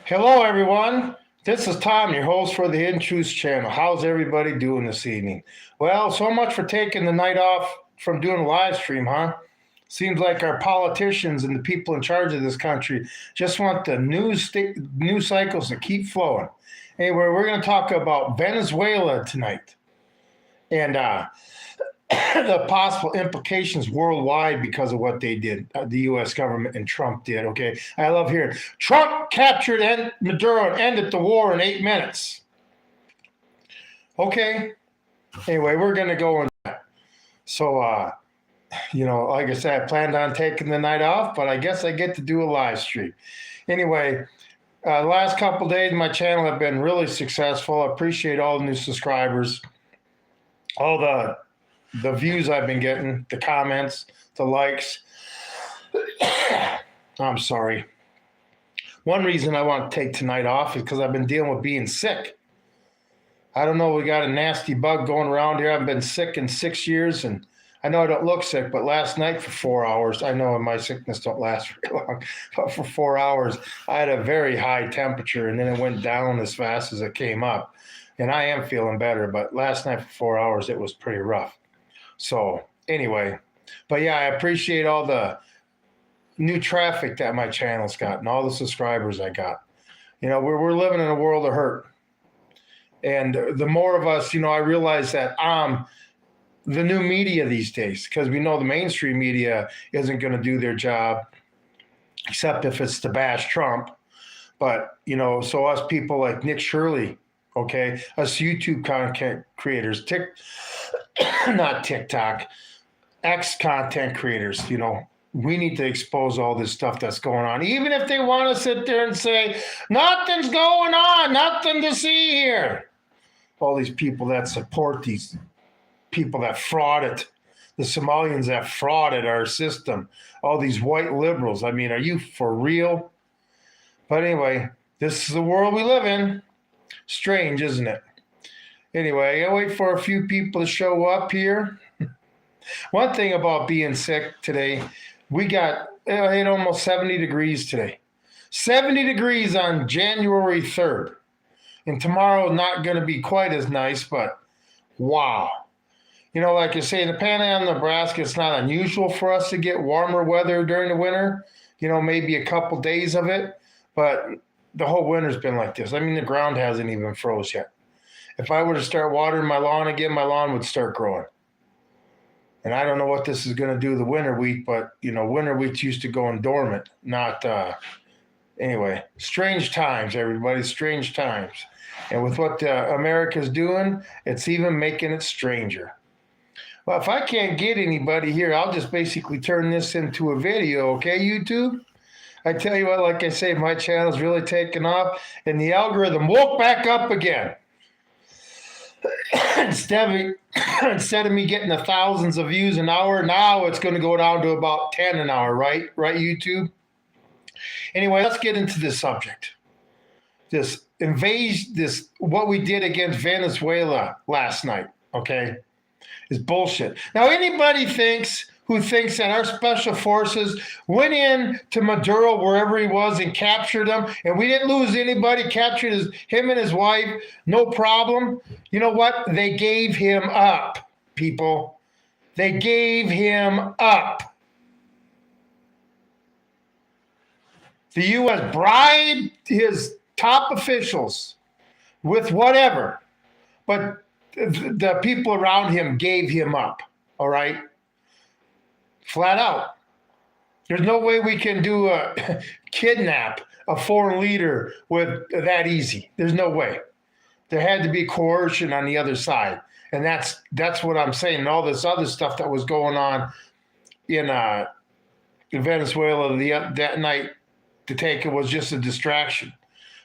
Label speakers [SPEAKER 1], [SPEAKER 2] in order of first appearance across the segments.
[SPEAKER 1] Hello, everyone. This is Tom, your host for the Hidden Truths channel. How's everybody doing this evening? Well, so much for taking the night off from doing a live stream, huh? Seems like our politicians and the people in charge of this country just want the news cycles to keep flowing. Anyway, we're going to talk about Venezuela tonight and the possible implications worldwide because of what they did, the U.S. government and Trump did. Okay, I love hearing Trump captured Maduro and ended the war in 8 minutes. Okay, anyway, we're gonna go in. So, like I said, I planned on taking the night off, but I guess I get to do a live stream. Anyway, last couple days, my channel have been really successful. I appreciate all the new subscribers, all the views I've been getting, the comments, the likes. I'm sorry. One reason I want to take tonight off is because I've been dealing with being sick. I don't know, we got a nasty bug going around here. I've been sick in 6 years, and I know I don't look sick, but last night for 4 hours, I know my sickness don't last very long, but for 4 hours, I had a very high temperature, and then it went down as fast as it came up. And I am feeling better, but last night for 4 hours, it was pretty rough. So anyway, but yeah, I appreciate all the new traffic that my channel's got and all the subscribers I got. We're living in a world of hurt. And the more of us, I realize that the new media these days, because we know the mainstream media isn't going to do their job, except if it's to bash Trump. But, so us people like Nick Shirley, okay, us YouTube content creators, not TikTok, X content creators, we need to expose all this stuff that's going on. Even if they want to sit there and say, nothing's going on, nothing to see here. All these people that support these people that frauded, the Somalians that frauded our system, all these white liberals. I mean, are you for real? But anyway, this is the world we live in. Strange, isn't it? Anyway, I gotta wait for a few people to show up here. One thing about being sick today, we got it almost 70 degrees today. 70 degrees on January 3rd. And tomorrow is not going to be quite as nice, but wow. Like you say, in the Panhandle, Nebraska, it's not unusual for us to get warmer weather during the winter. Maybe a couple days of it, but the whole winter's been like this. I mean, the ground hasn't even froze yet. If I were to start watering my lawn again, my lawn would start growing. And I don't know what this is going to do the winter wheat, but, winter wheat's used to going dormant, not, anyway, strange times, everybody, strange times. And with what America's doing, it's even making it stranger. Well, if I can't get anybody here, I'll just basically turn this into a video, okay, YouTube? I tell you what, like I say, my channel's really taken off, and the algorithm woke back up again. Instead of me getting the thousands of views an hour, now it's going to go down to about 10 an hour, right? Right, YouTube? Anyway, let's get into this subject. This invasion, what we did against Venezuela last night, okay, is bullshit. Now, anybody who thinks that our special forces went in to Maduro wherever he was and captured him, and we didn't lose anybody, captured him and his wife, no problem. You know what? They gave him up, people. They gave him up. The U.S. bribed his top officials with whatever, but the people around him gave him up, all right? Flat out. There's no way we can kidnap a foreign leader with that easy. There's no way. There had to be coercion on the other side. And that's what I'm saying. And all this other stuff that was going on in Venezuela that night to take it was just a distraction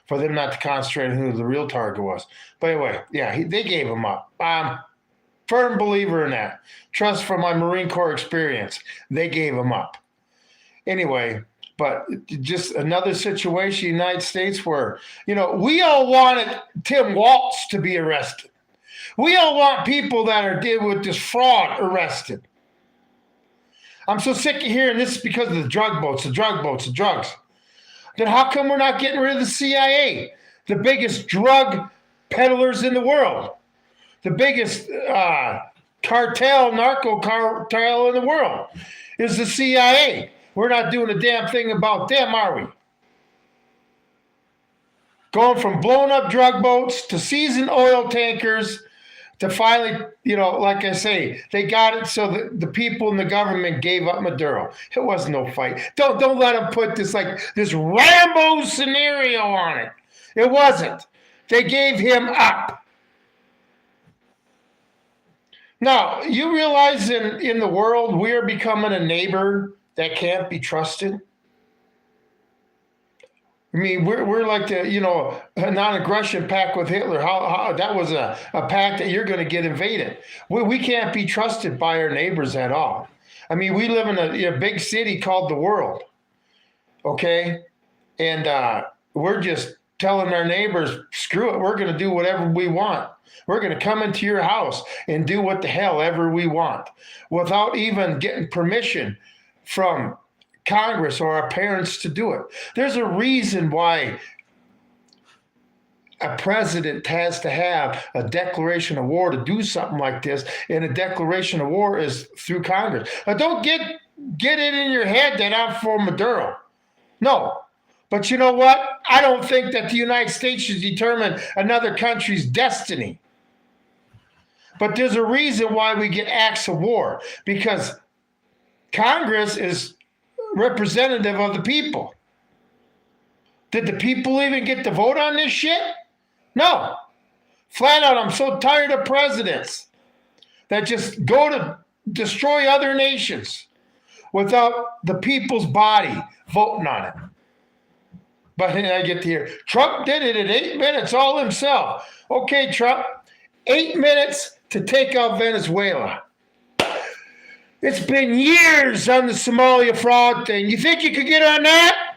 [SPEAKER 1] for them not to concentrate on who the real target was. But anyway, yeah, they gave him up. Firm believer in that. Trust from my Marine Corps experience. They gave him up. Anyway, but just another situation in the United States where, we all wanted Tim Waltz to be arrested. We all want people that are dealing with this fraud arrested. I'm so sick of hearing this is because of the drug boats, the drugs. Then how come we're not getting rid of the CIA, the biggest drug peddlers in the world, the biggest narco cartel in the world is the CIA. We're not doing a damn thing about them, are we? Going from blown up drug boats to seasoned oil tankers to finally, like I say, they got it so the people in the government gave up Maduro. It was no fight. Don't let them put this Rambo scenario on it. It wasn't. They gave him up. Now, you realize in the world we are becoming a neighbor that can't be trusted? I mean, we're like a non-aggression pact with Hitler. How that was a pact that you're going to get invaded. We can't be trusted by our neighbors at all. I mean, we live in a big city called the world, okay? And we're just telling our neighbors, screw it, we're going to do whatever we want. We're going to come into your house and do what the hell ever we want without even getting permission from Congress or our parents to do it. There's a reason why a president has to have a declaration of war to do something like this, and a declaration of war is through Congress. Now, don't get it in your head that I'm for Maduro. No. But you know what? I don't think that the United States should determine another country's destiny. But there's a reason why we get acts of war, because Congress is representative of the people. Did the people even get to vote on this shit? No. Flat out, I'm so tired of presidents that just go to destroy other nations without the people's body voting on it. But then I get to hear, Trump did it in 8 minutes all himself. Okay, Trump, 8 minutes to take out Venezuela. It's been years on the Somalia fraud thing. You think you could get on that?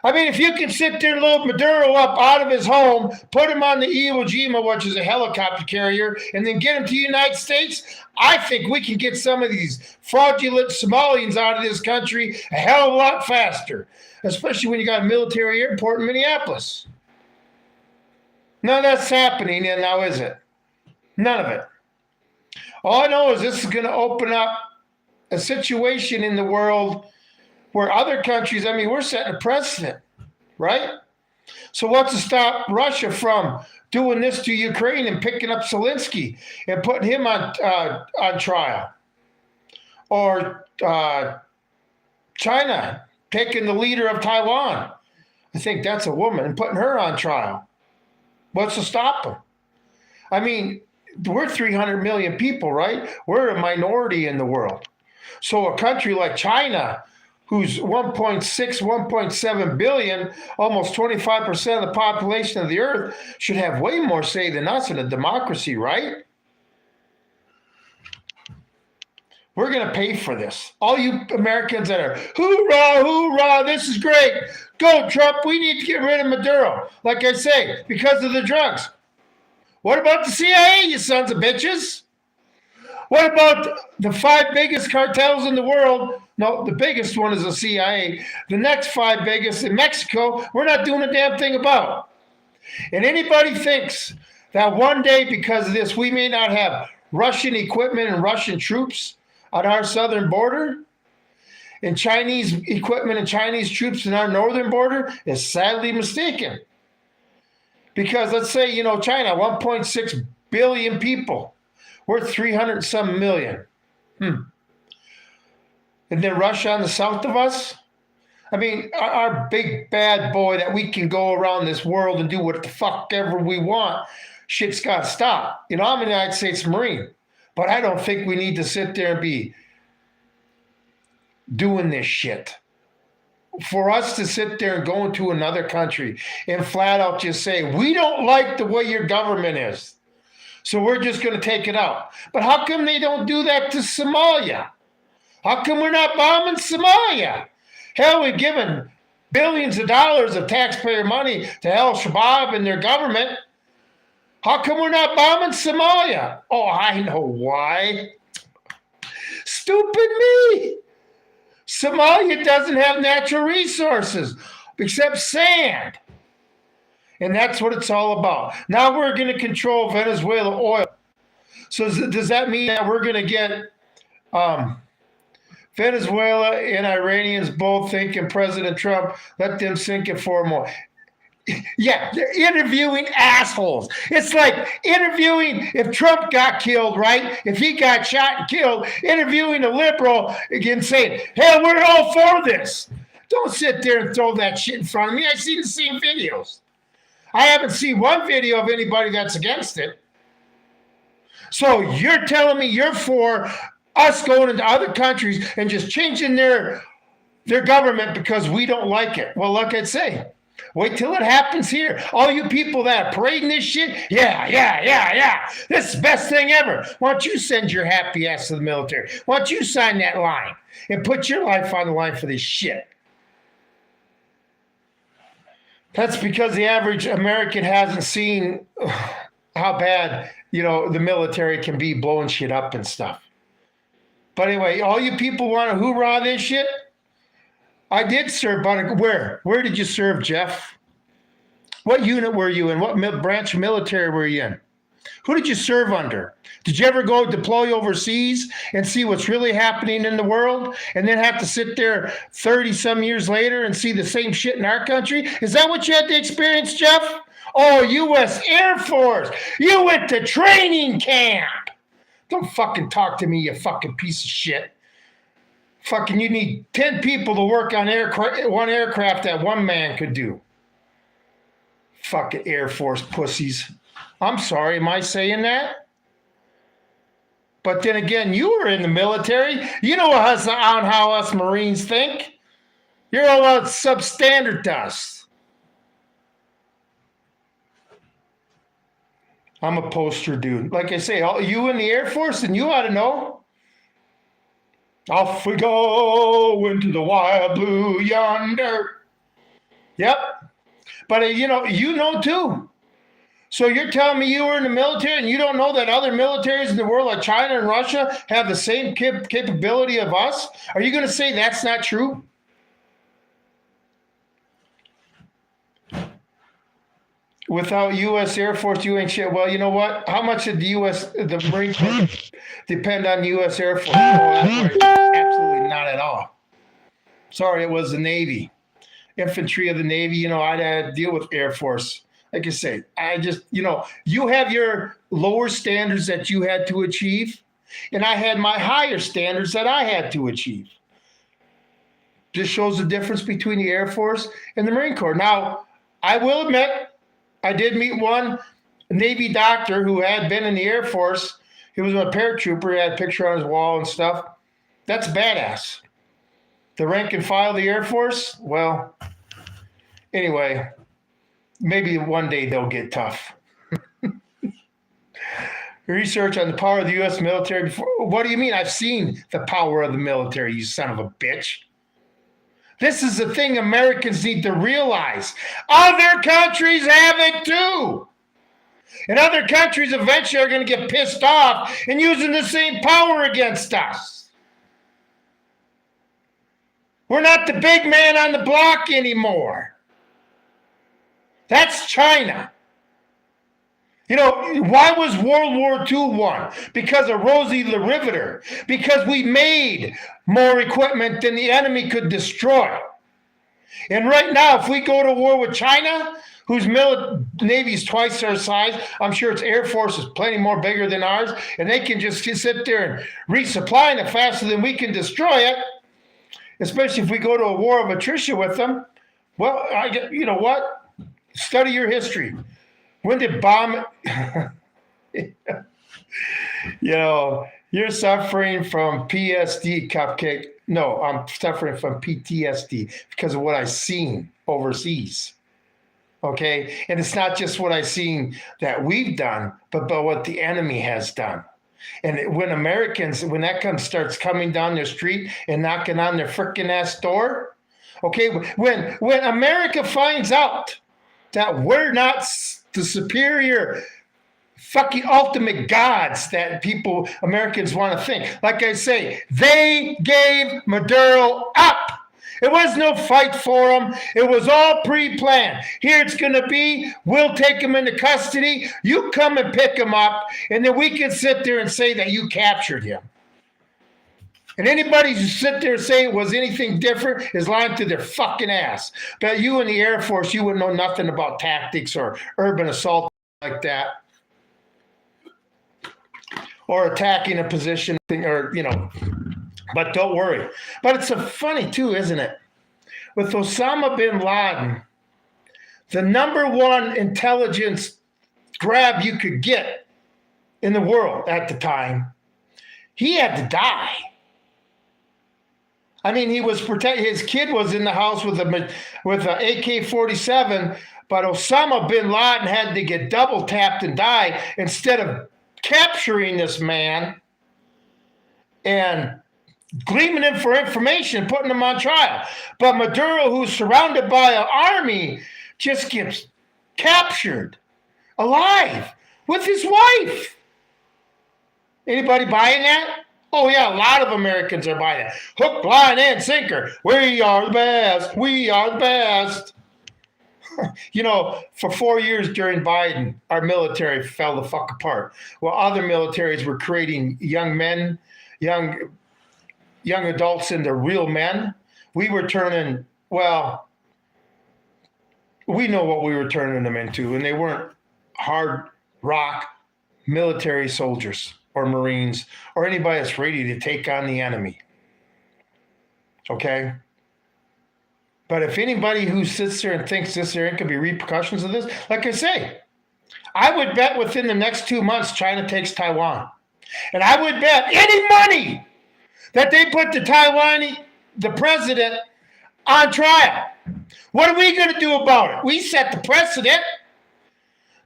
[SPEAKER 1] I mean, if you can sit there and load Maduro up out of his home, put him on the Iwo Jima, which is a helicopter carrier, and then get him to the United States, I think we can get some of these fraudulent Somalians out of this country a hell of a lot faster, especially when you got a military airport in Minneapolis. None of that's happening now, is it? None of it. All I know is this is going to open up a situation in the world where other countries, I mean, we're setting a precedent, right? So what's to stop Russia from doing this to Ukraine and picking up Zelensky and putting him on trial? Or China taking the leader of Taiwan, I think that's a woman, and putting her on trial. What's to stop them? I mean, we're 300 million people, right? We're a minority in the world. So a country like China, who's 1.6, 1.7 billion, almost 25% of the population of the earth, should have way more say than us in a democracy, right? We're going to pay for this. All you Americans that are, hoorah, hoorah, this is great. Go, Trump, we need to get rid of Maduro. Like I say, because of the drugs. What about the CIA, you sons of bitches? What about the 5 biggest cartels in the world? No, the biggest one is the CIA. The next 5 biggest in Mexico, we're not doing a damn thing about. And anybody thinks that one day, because of this, we may not have Russian equipment and Russian troops on our southern border, and Chinese equipment and Chinese troops on our northern border, is sadly mistaken. Because let's say, China, 1.6 billion people. We're 300 some million. And then Russia on the south of us? I mean, our big bad boy that we can go around this world and do what the fuck ever we want, shit's got to stop. I'm a United States Marine, but I don't think we need to sit there and be doing this shit. For us to sit there and go into another country and flat out just say, we don't like the way your government is, so we're just going to take it out. But how come they don't do that to Somalia? How come we're not bombing Somalia? Hell, we've given billions of dollars of taxpayer money to Al-Shabaab and their government. How come we're not bombing Somalia? Oh, I know why. Stupid me. Somalia doesn't have natural resources except sand. And that's what it's all about. Now we're going to control Venezuela oil. So does that mean that we're going to get Venezuela and Iranians both thinking President Trump, let them sink it for more? Yeah, they're interviewing assholes. It's like interviewing if Trump got killed, right? If he got shot and killed, interviewing a liberal again saying, hey, we're all for this. Don't sit there and throw that shit in front of me. I see the same videos. I haven't seen one video of anybody that's against it. So you're telling me you're for us going into other countries and just changing their government because we don't like it. Well, like I say, wait till it happens here. All you people that are parading this shit, yeah. This is the best thing ever. Why don't you send your happy ass to the military? Why don't you sign that line and put your life on the line for this shit? That's because the average American hasn't seen how bad, the military can be blowing shit up and stuff. But anyway, all you people want to hoorah this shit? I did serve, but where? Where did you serve, Jeff? What unit were you in? What branch of military were you in? Who did you serve under? Did you ever go deploy overseas and see what's really happening in the world and then have to sit there 30-some years later and see the same shit in our country? Is that what you had to experience, Jeff? Oh, U.S. Air Force. You went to training camp. Don't fucking talk to me, you fucking piece of shit. Fucking, you need 10 people to work on one aircraft that one man could do. Fucking Air Force pussies. I'm sorry, am I saying that? But then again, you were in the military. You know on how us Marines think. You're all substandard to us. I'm a poster dude. Like I say, you in the Air Force, and you ought to know. Off we go into the wild blue yonder. Yep. But you know too. So you're telling me you were in the military and you don't know that other militaries in the world like China and Russia have the same capability of us? Are you going to say that's not true? Without U.S. Air Force, you ain't shit. Well, you know what? How much did the Marine Corps depend on U.S. Air Force? Oh, that's right. Absolutely not at all. Sorry, it was the Navy. Infantry of the Navy, I'd had to deal with Air Force. Like I say, I just, you have your lower standards that you had to achieve, and I had my higher standards that I had to achieve. Just shows the difference between the Air Force and the Marine Corps. Now, I will admit, I did meet one Navy doctor who had been in the Air Force. He was a paratrooper. He had a picture on his wall and stuff. That's badass. The rank and file of the Air Force, well, anyway, maybe one day they'll get tough. Research on the power of the U.S. military before. What do you mean? I've seen the power of the military, you son of a bitch. This is the thing Americans need to realize. Other countries have it too. And other countries eventually are going to get pissed off and using the same power against us. We're not the big man on the block anymore. That's China. Why was World War II won? Because of Rosie the Riveter. Because we made more equipment than the enemy could destroy. And right now, if we go to war with China, whose Navy is twice our size, I'm sure its Air Force is plenty more bigger than ours, and they can just sit there and resupply it faster than we can destroy it, especially if we go to a war of attrition with them. Well, you know what? Study your history. When did bomb? You're suffering from PSD, cupcake. No, I'm suffering from PTSD because of what I've seen overseas. Okay, and it's not just what I've seen that we've done, but what the enemy has done. And when that starts coming down their street and knocking on their frickin' ass door, okay, when America finds out that we're not the superior fucking ultimate gods that Americans want to think. Like I say, they gave Maduro up. It was no fight for him. It was all pre-planned. Here it's going to be, we'll take him into custody. You come and pick him up, and then we can sit there and say that you captured him. And anybody who sit there and say it was anything different is lying to their fucking ass. But you in the Air Force, you wouldn't know nothing about tactics or urban assault like that. Or attacking a position, or, but don't worry. But it's funny too, isn't it? With Osama bin Laden, the number one intelligence grab you could get in the world at the time, he had to die. I mean, he was protected. His kid was in the house with an AK-47, but Osama bin Laden had to get double tapped and die instead of capturing this man and gleaming him for information, putting him on trial. But Maduro, who's surrounded by an army, just gets captured alive with his wife. Anybody buying that? Oh, yeah, a lot of Americans are buying that. Hook, line, and sinker. We are the best. We are the best. For 4 years during Biden, our military fell the fuck apart. While other militaries were creating young men, young adults into real men, we were turning, we know what we were turning them into, and they weren't hard rock military soldiers or Marines or anybody that's ready to take on the enemy. Okay? But if anybody who sits there and thinks there could be repercussions of this, like I say, I would bet within the next 2 months China takes Taiwan. And I would bet any money that they put the president on trial. What are we going to do about it? We set the precedent.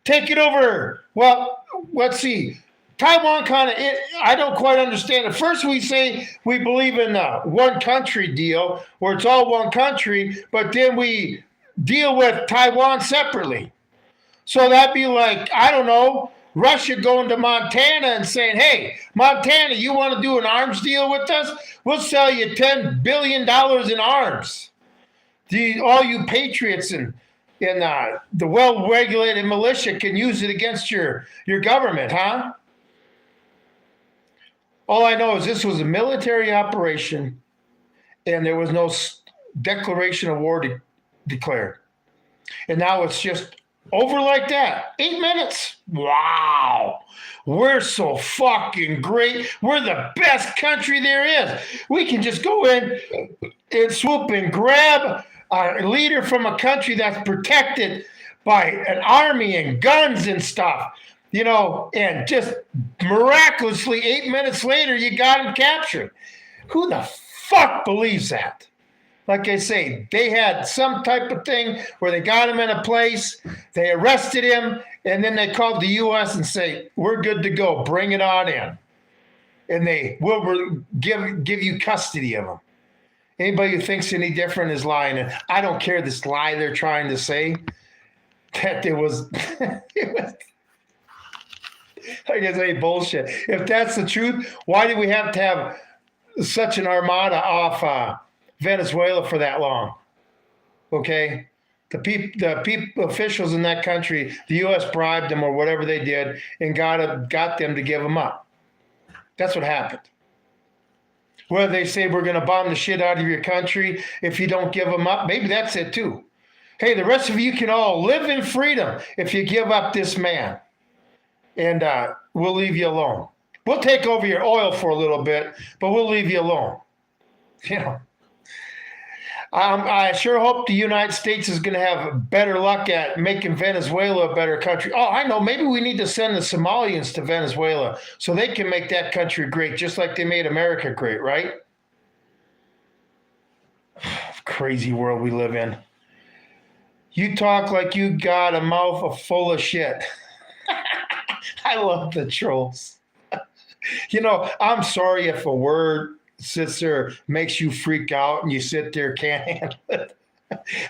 [SPEAKER 1] Take it over. Well, let's see. Taiwan I don't quite understand it. First we say we believe in a one country deal where it's all one country, but then we deal with Taiwan separately. So that'd be like, I don't know, Russia going to Montana and saying, hey, Montana, you want to do an arms deal with us? We'll sell you $10 billion in arms. All you patriots and the well-regulated militia can use it against your government, huh? All I know is this was a military operation, and there was no declaration of war declared. And now it's just over like that. 8 minutes. Wow. We're so fucking great. We're the best country there is. We can just go in and swoop and grab a leader from a country that's protected by an army and guns and stuff. And just miraculously 8 minutes later, you got him captured. Who the fuck believes that? Like I say, they had some type of thing where they got him in a place, they arrested him, and then they called the U.S. and say, we're good to go, bring it on in. And they will give you custody of him. Anybody who thinks any different is lying. And I don't care this lie they're trying to say, that it was I guess ain't bullshit. If that's the truth, why do we have to have such an armada off Venezuela for that long? Okay, the officials in that country, the U.S. bribed them or whatever they did, and got them to give them up. That's what happened. Whether they say we're going to bomb the shit out of your country if you don't give them up, maybe that's it too. Hey, the rest of you can all live in freedom if you give up this man. And we'll leave you alone. We'll take over your oil for a little bit, but we'll leave you alone. I sure hope the United States is going to have better luck at making Venezuela a better country. Oh, I know. Maybe we need to send the Somalians to Venezuela so they can make that country great, just like they made America great, right? Crazy world we live in. You talk like you got a mouth full of shit. I love the trolls. I'm sorry if a word sits there, makes you freak out, and you sit there, can't handle it.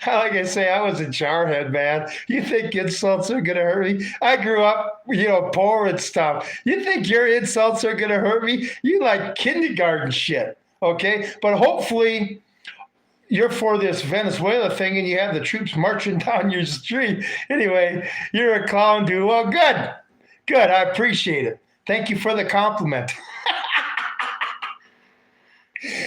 [SPEAKER 1] Like I say, I was a jarhead, man. You think insults are gonna hurt me? I grew up, poor and stuff. You think your insults are gonna hurt me? You like kindergarten shit, okay? But hopefully you're for this Venezuela thing and you have the troops marching down your street. Anyway, you're a clown, dude. Well, good. Good. I appreciate it. Thank you for the compliment.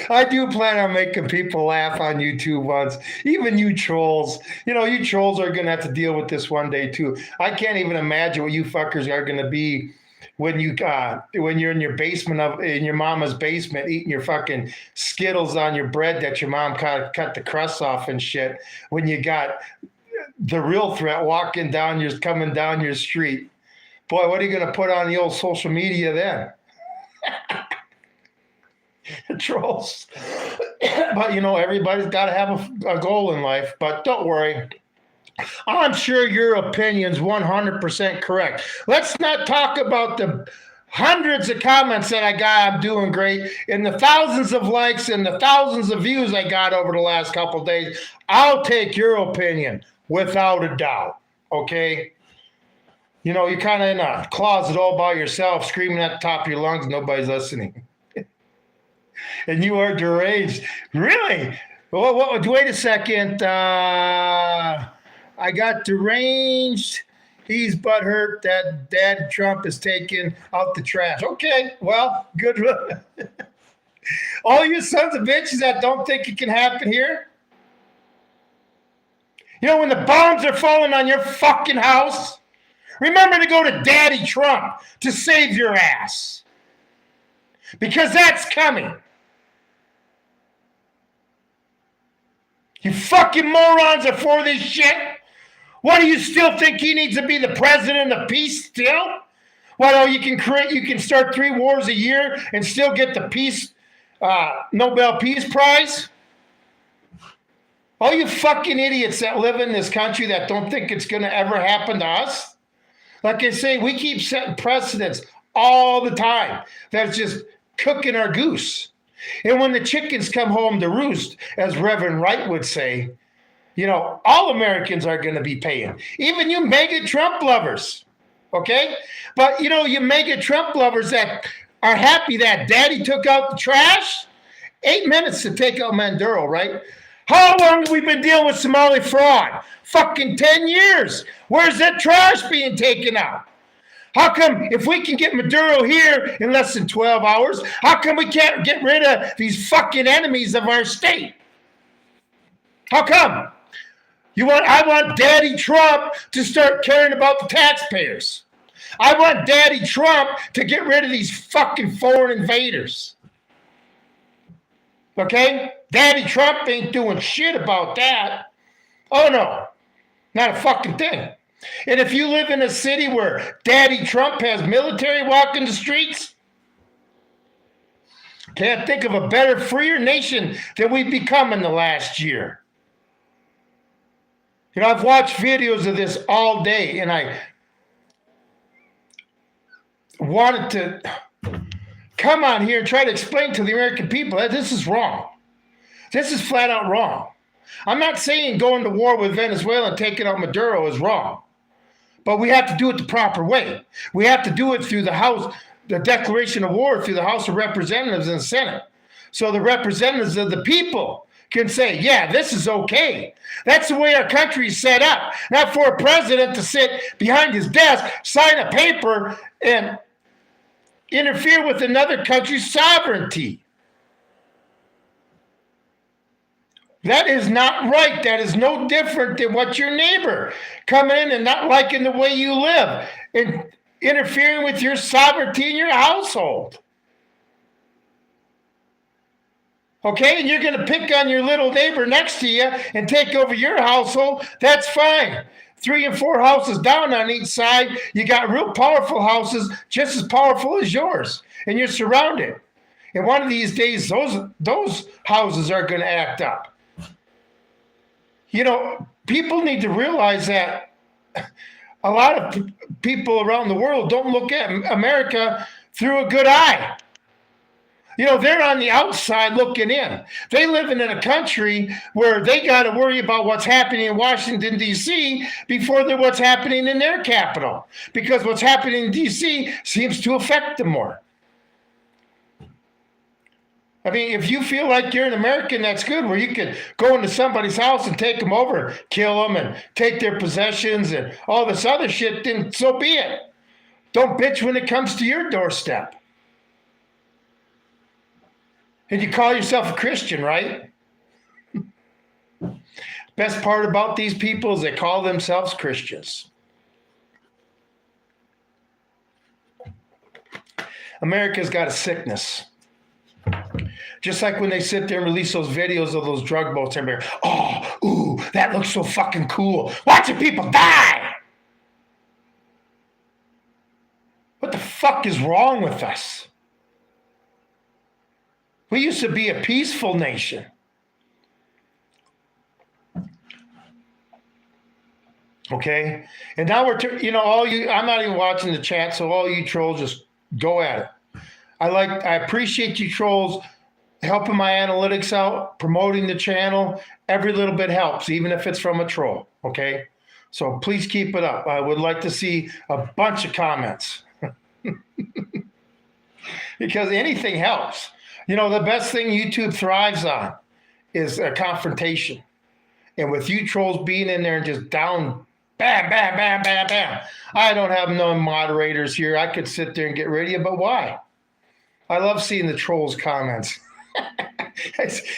[SPEAKER 1] I do plan on making people laugh on YouTube once. Even you trolls. You trolls are going to have to deal with this one day too. I can't even imagine what you fuckers are going to be when you're in your basement in your mama's basement eating your fucking Skittles on your bread that your mom cut the crust off and shit. When you got the real threat coming down your street. Boy, what are you going to put on the old social media then? Trolls. But everybody's got to have a goal in life. But don't worry. I'm sure your opinion's 100% correct. Let's not talk about the hundreds of comments that I got. I'm doing great. And the thousands of likes and the thousands of views I got over the last couple of days. I'll take your opinion without a doubt. Okay? You're kind of in a closet all by yourself, screaming at the top of your lungs. Nobody's listening. And you are deranged. Really? Well, wait a second. I got deranged. He's butthurt that Dad Trump is taking out the trash. Okay, well, good. All you sons of bitches that don't think it can happen here. When the bombs are falling on your fucking house, remember to go to Daddy Trump to save your ass. Because that's coming. You fucking morons are for this shit. What, do you still think he needs to be the president of peace still? What, you can start 3 wars a year and still get the peace Nobel Peace Prize? All you fucking idiots that live in this country that don't think it's going to ever happen to us. Like I say, we keep setting precedents all the time. That's just cooking our goose. And when the chickens come home to roost, as Reverend Wright would say, all Americans are going to be paying. Even you mega Trump lovers, okay? But, you mega Trump lovers that are happy that Daddy took out the trash, 8 minutes to take out Maduro, right? How long have we been dealing with Somali fraud? Fucking 10 years. Where's that trash being taken out? How come if we can get Maduro here in less than 12 hours, how come we can't get rid of these fucking enemies of our state? How come? I want Daddy Trump to start caring about the taxpayers. I want Daddy Trump to get rid of these fucking foreign invaders. Okay? Daddy Trump ain't doing shit about that. Oh no, not a fucking thing. And if you live in a city where Daddy Trump has military walking the streets, can't think of a better, freer nation than we've become in the last year. I've watched videos of this all day, and I wanted to come on here and try to explain to the American people that this is wrong. This is flat out wrong. I'm not saying going to war with Venezuela and taking out Maduro is wrong. But we have to do it the proper way. We have to do it through the declaration of war through the House of Representatives and the Senate. So the representatives of the people can say, yeah, this is okay. That's the way our country is set up. Not for a president to sit behind his desk, sign a paper, and interfere with another country's sovereignty. That is not right. That is no different than what your neighbor coming in and not liking the way you live and interfering with your sovereignty in your household. Okay, and you're going to pick on your little neighbor next to you and take over your household. That's fine. 3 and 4 houses down on each side, you got real powerful houses just as powerful as yours, and you're surrounded. And one of these days, those houses are going to act up. People need to realize that a lot of people around the world don't look at America through a good eye. They're on the outside looking in. They live in a country where they got to worry about what's happening in Washington, D.C. before what's happening in their capital, because what's happening in D.C. seems to affect them more. I mean, if you feel like you're an American, that's good, where you can go into somebody's house and take them over, kill them, and take their possessions and all this other shit, then so be it. Don't bitch when it comes to your doorstep. And you call yourself a Christian, right? Best part about these people is they call themselves Christians. America's got a sickness. Just like when they sit there and release those videos of those drug boats, everybody, oh, ooh, that looks so fucking cool. Watching people die. What the fuck is wrong with us? We used to be a peaceful nation. Okay? And now all you, I'm not even watching the chat, so all you trolls just go at it. I appreciate you trolls helping my analytics out, promoting the channel. Every little bit helps, even if it's from a troll, okay? So please keep it up. I would like to see a bunch of comments. Because anything helps. The best thing YouTube thrives on is a confrontation. And with you trolls being in there and just down, bam, bam, bam, bam, bam. I don't have no moderators here. I could sit there and get rid of you, but why? I love seeing the trolls' comments.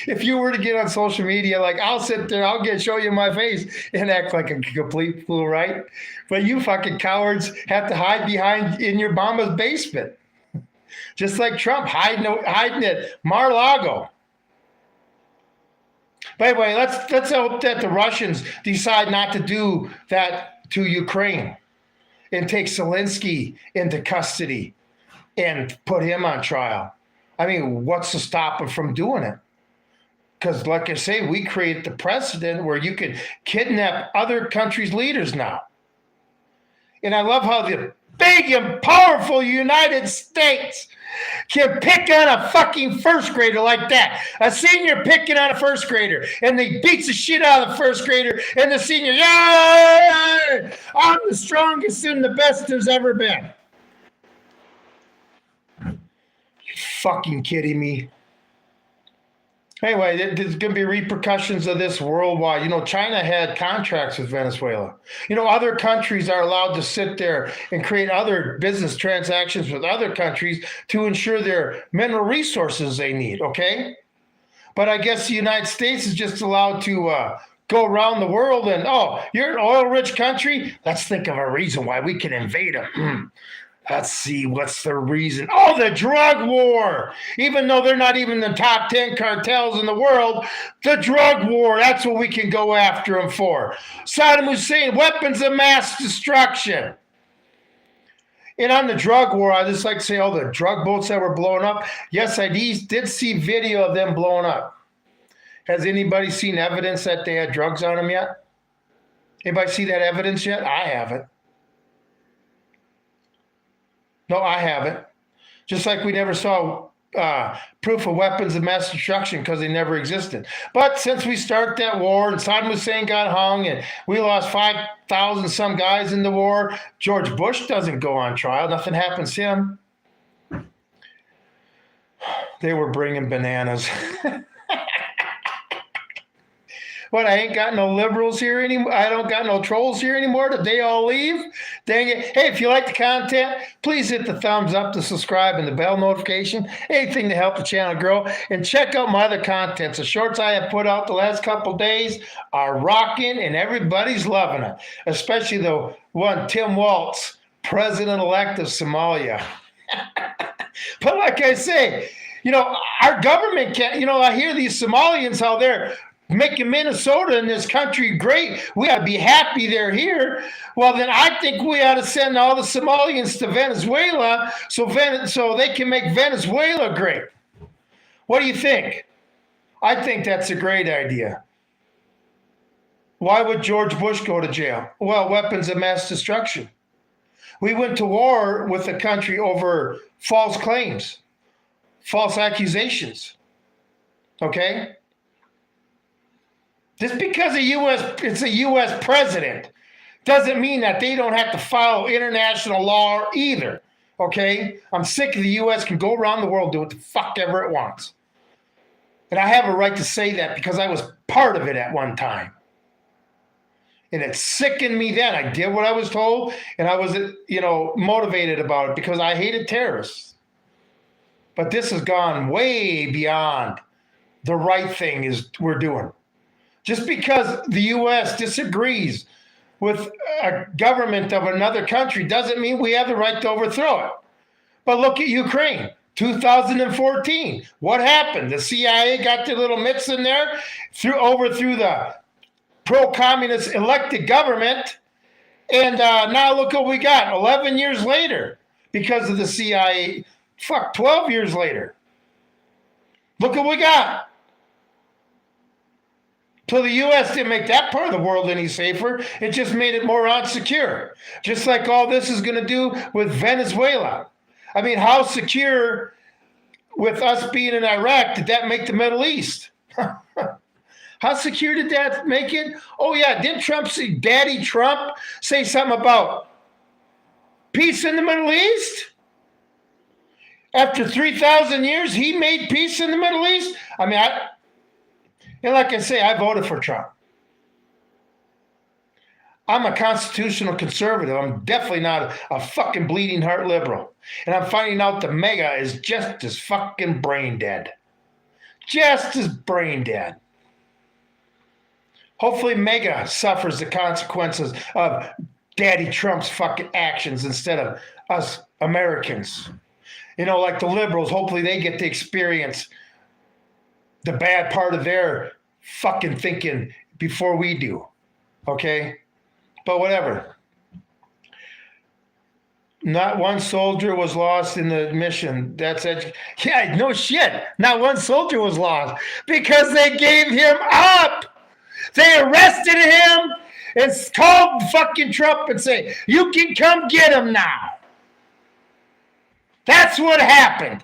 [SPEAKER 1] If you were to get on social media, like I'll sit there, show you my face and act like a complete fool, right? But you fucking cowards have to hide in your mama's basement. Just like Trump hiding at Mar-a-Lago. By the way, let's hope that the Russians decide not to do that to Ukraine and take Zelensky into custody and put him on trial. I mean, what's to stop them from doing it? Because like I say, we create the precedent where you can kidnap other countries' leaders now. And I love how the big and powerful United States can pick on a fucking first grader like that. A senior picking on a first grader, and they beats the shit out of the first grader, and the senior, yeah, I'm the strongest and the best there's ever been. You fucking kidding me? Anyway, there's going to be repercussions of this worldwide. China had contracts with Venezuela. Other countries are allowed to sit there and create other business transactions with other countries to ensure their mineral resources they need, okay? But I guess the United States is just allowed to go around the world and, oh, you're an oil-rich country? Let's think of a reason why we can invade them. Let's see, what's the reason? Oh, the drug war. Even though they're not even the top 10 cartels in the world, the drug war, that's what we can go after them for. Saddam Hussein, weapons of mass destruction. And on the drug war, I just like to say, the drug boats that were blown up. Yes, I did see video of them blowing up. Has anybody seen evidence that they had drugs on them yet? Anybody see that evidence yet? I haven't. No, I haven't. Just like we never saw proof of weapons of mass destruction because they never existed. But since we started that war and Saddam Hussein got hung and we lost 5,000 some guys in the war, George Bush doesn't go on trial. Nothing happens to him. They were bringing bananas. What, I ain't got no liberals here anymore? I don't got no trolls here anymore? Did they all leave? Dang it. Hey, if you like the content, please hit the thumbs up, the subscribe, and the bell notification. Anything to help the channel grow. And check out my other content. The shorts I have put out the last couple days are rocking, and everybody's loving it. Especially the one, Tim Waltz, President-elect of Somalia. But like I say, our government can't, I hear these Somalians, how they're making Minnesota and this country great. We ought to be happy they're here. Well, then I think we ought to send all the Somalians to Venezuela so they can make Venezuela great. What do you think? I think that's a great idea. Why would George Bush go to jail? Well, weapons of mass destruction. We went to war with the country over false claims. false accusations. Okay? Just because it's a U.S. president doesn't mean that they don't have to follow international law either. Okay? I'm sick of the U.S. can go around the world, do what the fuck ever it wants. And I have a right to say that because I was part of it at one time. And it sickened me then. I did what I was told, and I was, motivated about it because I hated terrorists. But this has gone way beyond the right thing we're doing. Just because the U.S. disagrees with a government of another country doesn't mean we have the right to overthrow it. But look at Ukraine, 2014. What happened? The CIA got their little mitts in there, overthrew the pro-communist elected government, and now look what we got 11 years later because of the CIA. 12 years later. Look what we got. So the U.S. didn't make that part of the world any safer. It just made it more unsecure. Just like all this is going to do with Venezuela. I mean, how secure with us being in Iraq did that make the Middle East? How secure did that make it? Oh, yeah. Didn't Daddy Trump say something about peace in the Middle East? After 3,000 years, he made peace in the Middle East? I mean, like I say, I voted for Trump. I'm a constitutional conservative. I'm definitely not a fucking bleeding heart liberal. And I'm finding out the MAGA is just as fucking brain dead. Just as brain dead. Hopefully MAGA suffers the consequences of Daddy Trump's fucking actions instead of us Americans. Like the liberals, hopefully they get to experience the bad part of their fucking thinking before we do. Okay? But whatever. Not one soldier was lost in the mission. Yeah, no shit. Not one soldier was lost because they gave him up. They arrested him and called fucking Trump and say, you can come get him now. That's what happened.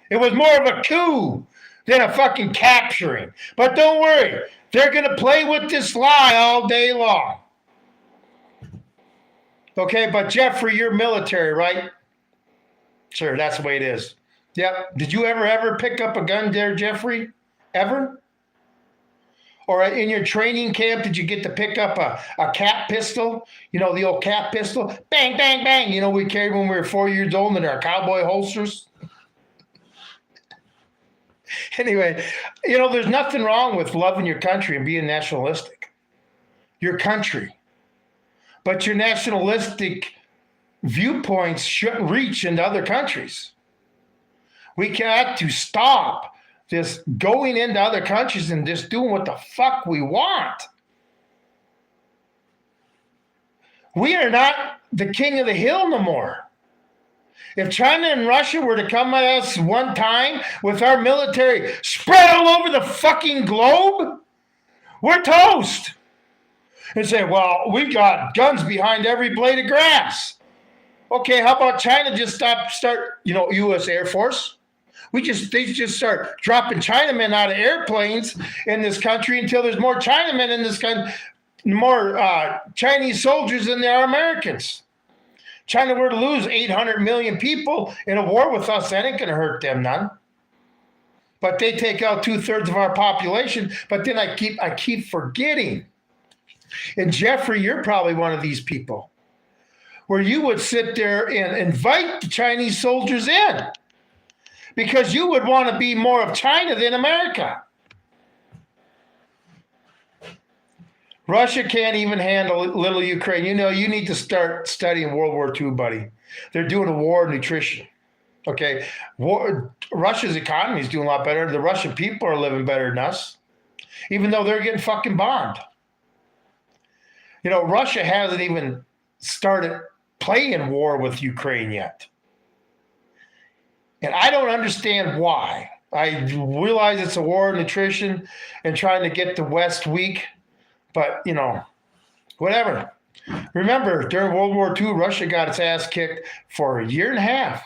[SPEAKER 1] It was more of a coup than a fucking capturing. But don't worry. They're going to play with this lie all day long. Okay, but Jeffrey, you're military, right? Sure, that's the way it is. Yep. Did you ever pick up a gun there, Jeffrey? Ever? Or in your training camp, did you get to pick up a cap pistol? The old cap pistol? Bang, bang, bang. We carried when we were 4 years old in our cowboy holsters. Anyway, there's nothing wrong with loving your country and being nationalistic. Your country. But your nationalistic viewpoints shouldn't reach into other countries. We got to stop this going into other countries and just doing what the fuck we want. We are not the king of the hill no more. If China and Russia were to come at us one time with our military spread all over the fucking globe, we're toast. And say, well, we've got guns behind every blade of grass. Okay, how about China just start, U.S. Air Force? They just start dropping Chinamen out of airplanes in this country until there's more Chinamen in this country, more Chinese soldiers than there are Americans. China were to lose 800 million people in a war with us, that ain't going to hurt them none. But they take out 2/3 of our population. But then I keep forgetting. And Jeffrey, you're probably one of these people where you would sit there and invite the Chinese soldiers in because you would want to be more of China than America. Russia can't even handle little Ukraine. You need to start studying World War II, buddy. They're doing a war of nutrition. Okay? Russia's economy is doing a lot better. The Russian people are living better than us, even though they're getting fucking bombed. Russia hasn't even started playing war with Ukraine yet. And I don't understand why. I realize it's a war of nutrition and trying to get the West weak. But, whatever. Remember, during World War II, Russia got its ass kicked for a year and a half.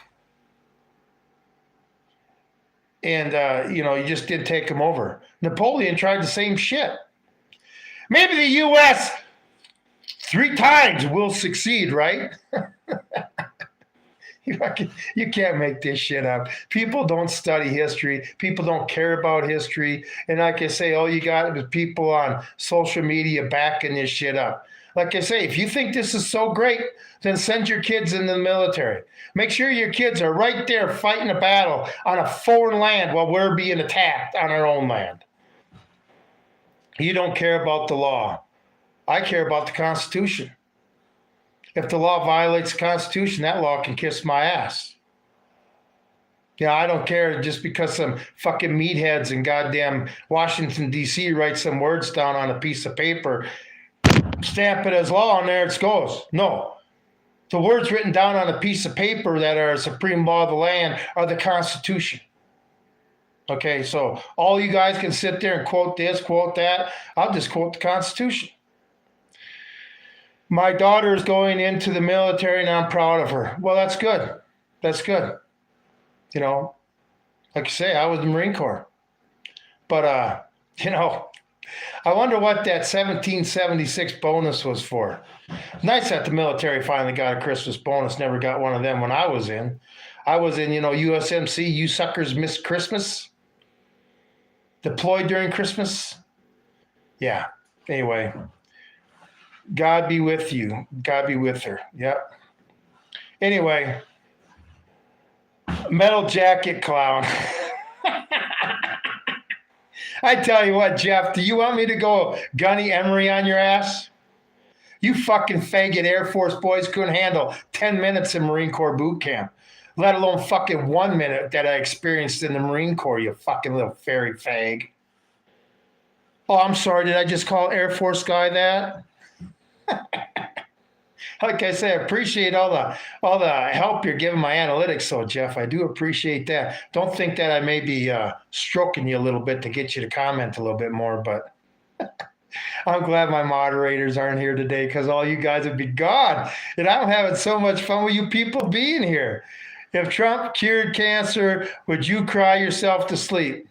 [SPEAKER 1] And, you just didn't take them over. Napoleon tried the same shit. Maybe the U.S. 3 times will succeed, right? You can't make this shit up. People don't study history. People don't care about history. And like I say, all you got is people on social media backing this shit up. Like I say, if you think this is so great, then send your kids in the military. Make sure your kids are right there fighting a battle on a foreign land while we're being attacked on our own land. You don't care about the law. I care about the Constitution. If the law violates the Constitution, that law can kiss my ass. Yeah, I don't care just because some fucking meatheads in goddamn Washington, D.C. write some words down on a piece of paper, stamp it as law, and there it goes. No. The words written down on a piece of paper that are supreme law of the land are the Constitution. Okay, so all you guys can sit there and quote this, quote that. I'll just quote the Constitution. My daughter is going into the military and I'm proud of her. Well, that's good. That's good. Like you say, I was in the Marine Corps. But, I wonder what that 1776 bonus was for. Nice that the military finally got a Christmas bonus. Never got one of them when I was in. I was in, USMC, you suckers miss Christmas. Deployed during Christmas. Yeah. Anyway. God be with you. God be with her. Yep. Anyway, metal jacket clown. I tell you what, Jeff, do you want me to go Gunny Emery on your ass? You fucking faggot Air Force boys couldn't handle 10 minutes in Marine Corps boot camp, let alone fucking 1 minute that I experienced in the Marine Corps, you fucking little fairy fag. Oh, I'm sorry. Did I just call Air Force guy that? Like I say, I appreciate all the help you're giving my analytics, so Jeff, I do appreciate that. Don't think that I may be stroking you a little bit to get you to comment a little bit more, but I'm glad my moderators aren't here today because all you guys would be gone, and I'm having so much fun with you people being here. If Trump cured cancer, would you cry yourself to sleep?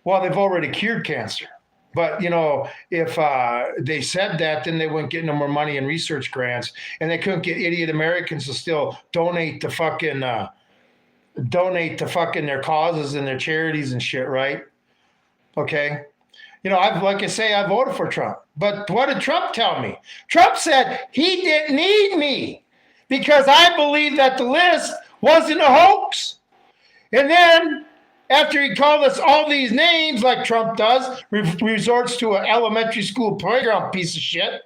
[SPEAKER 1] Well, they've already cured cancer. But, if they said that, then they wouldn't get no more money in research grants, and they couldn't get idiot Americans to still donate to fucking their causes and their charities and shit, right? Okay. I voted for Trump. But what did Trump tell me? Trump said he didn't need me because I believe that the list wasn't a hoax. And then after he called us all these names like Trump does, resorts to an elementary school playground piece of shit,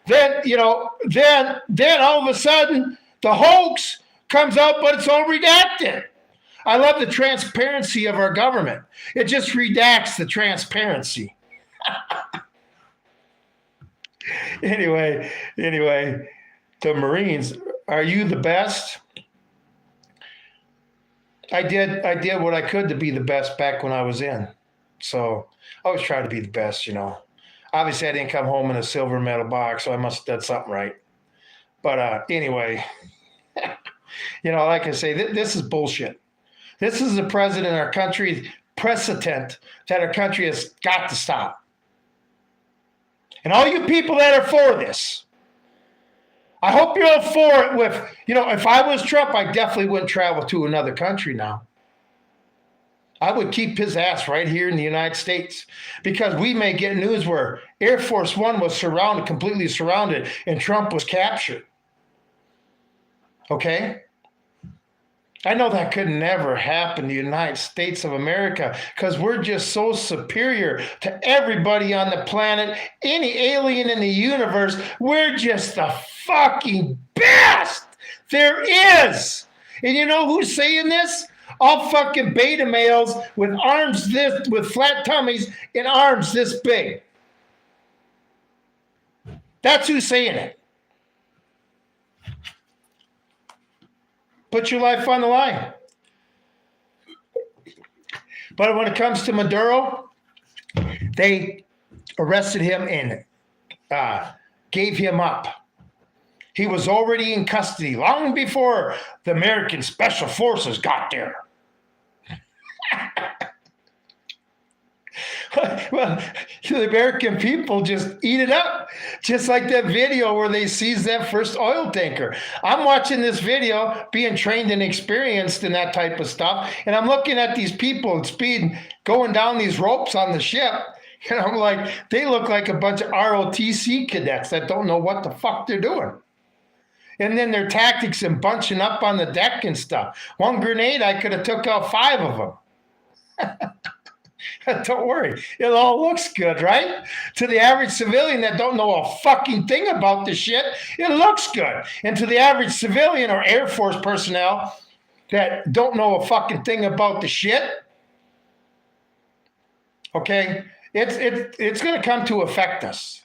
[SPEAKER 1] then all of a sudden the hoax comes out, but it's all redacted. I love the transparency of our government. It just redacts the transparency. Anyway, the Marines, are you the best? I did what I could to be the best back when I was in. So I always try to be the best, Obviously, I didn't come home in a silver medal box, so I must have done something right. But anyway, like I say, this is bullshit. This is the president of our country's precedent that our country has got to stop. And all you people that are for this, I hope you're all for it with, if I was Trump, I definitely wouldn't travel to another country now. I would keep his ass right here in the United States because we may get news where Air Force One was completely surrounded, and Trump was captured. Okay? I know that could never happen in the United States of America because we're just so superior to everybody on the planet, any alien in the universe. With just the fucking best there is. And you know who's saying this? All fucking beta males with arms with flat tummies and arms this big. That's who's saying it. Put your life on the line. But when it comes to Maduro, they arrested him and gave him up. He was already in custody long before the American Special Forces got there. Well, the American people just eat it up. Just like that video where they seized that first oil tanker. I'm watching this video, being trained and experienced in that type of stuff, and I'm looking at these people speeding, going down these ropes on the ship, and I'm like, they look like a bunch of ROTC cadets that don't know what the fuck they're doing. And then their tactics and bunching up on the deck and stuff. One grenade, I could have took out 5 of them. Don't worry. It all looks good, right? To the average civilian that don't know a fucking thing about this shit, it looks good. And to the average civilian or Air Force personnel that don't know a fucking thing about the shit, okay, it's going to come to affect us.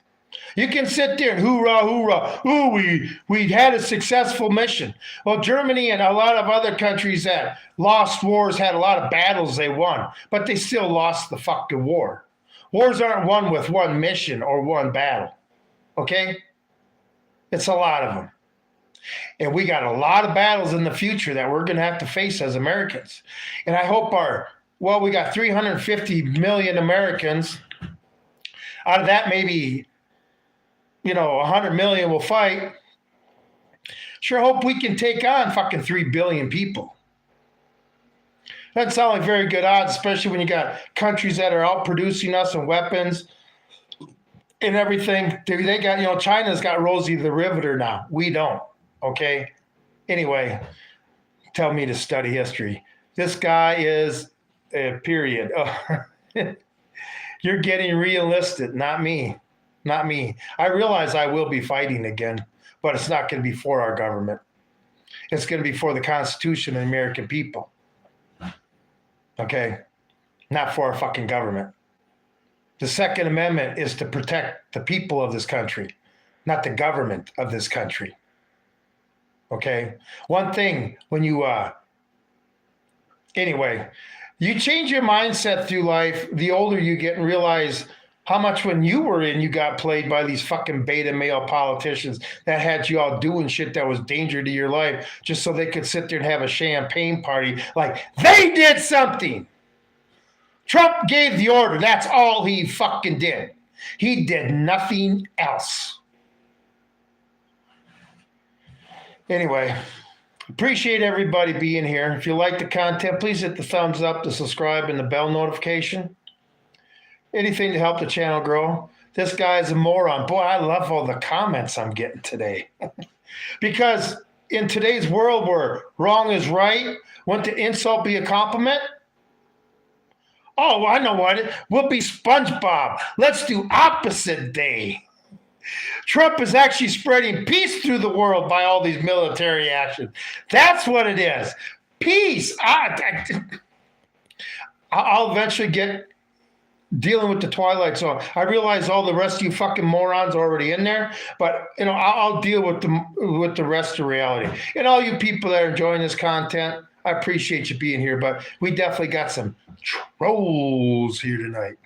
[SPEAKER 1] You can sit there and hoorah, hoorah. Ooh, we had a successful mission. Well, Germany and a lot of other countries that lost wars had a lot of battles they won, but they still lost the fucking war. Wars aren't won with one mission or one battle, okay? It's a lot of them. And we got a lot of battles in the future that we're going to have to face as Americans. And I hope we got 350 million Americans. Out of that, maybe 100 million will fight. Sure hope we can take on fucking 3 billion people. Doesn't sound like very good odds, especially when you got countries that are outproducing us in weapons and everything. They got, China's got Rosie the Riveter now. We don't, okay? Anyway, tell me to study history. This guy is a period. You're getting realistic, not me. Not me. I realize I will be fighting again, but it's not going to be for our government. It's going to be for the Constitution and the American people. Okay? Not for our fucking government. The Second Amendment is to protect the people of this country, not the government of this country. Okay? One thing, when you, anyway, you change your mindset through life, the older you get and realize how much when you were in, you got played by these fucking beta male politicians that had you all doing shit that was danger to your life just so they could sit there and have a champagne party like they did something. Trump gave the order. That's all he fucking did. He did nothing else. Anyway, appreciate everybody being here. If you like the content, please hit the thumbs up, the subscribe, and the bell notification. Anything to help the channel grow. This guy's a moron. Boy, I love all the comments I'm getting today. Because in today's world where wrong is right, wouldn't the insult be a compliment? Oh, I know what. We'll be SpongeBob. Let's do opposite day. Trump is actually spreading peace through the world by all these military actions. That's what it is. Peace. I'll eventually get dealing with the Twilight Zone. I realize all the rest of you fucking morons are already in there, but I'll deal with the rest of reality. And all you people that are enjoying this content, I appreciate you being here, but we definitely got some trolls here tonight.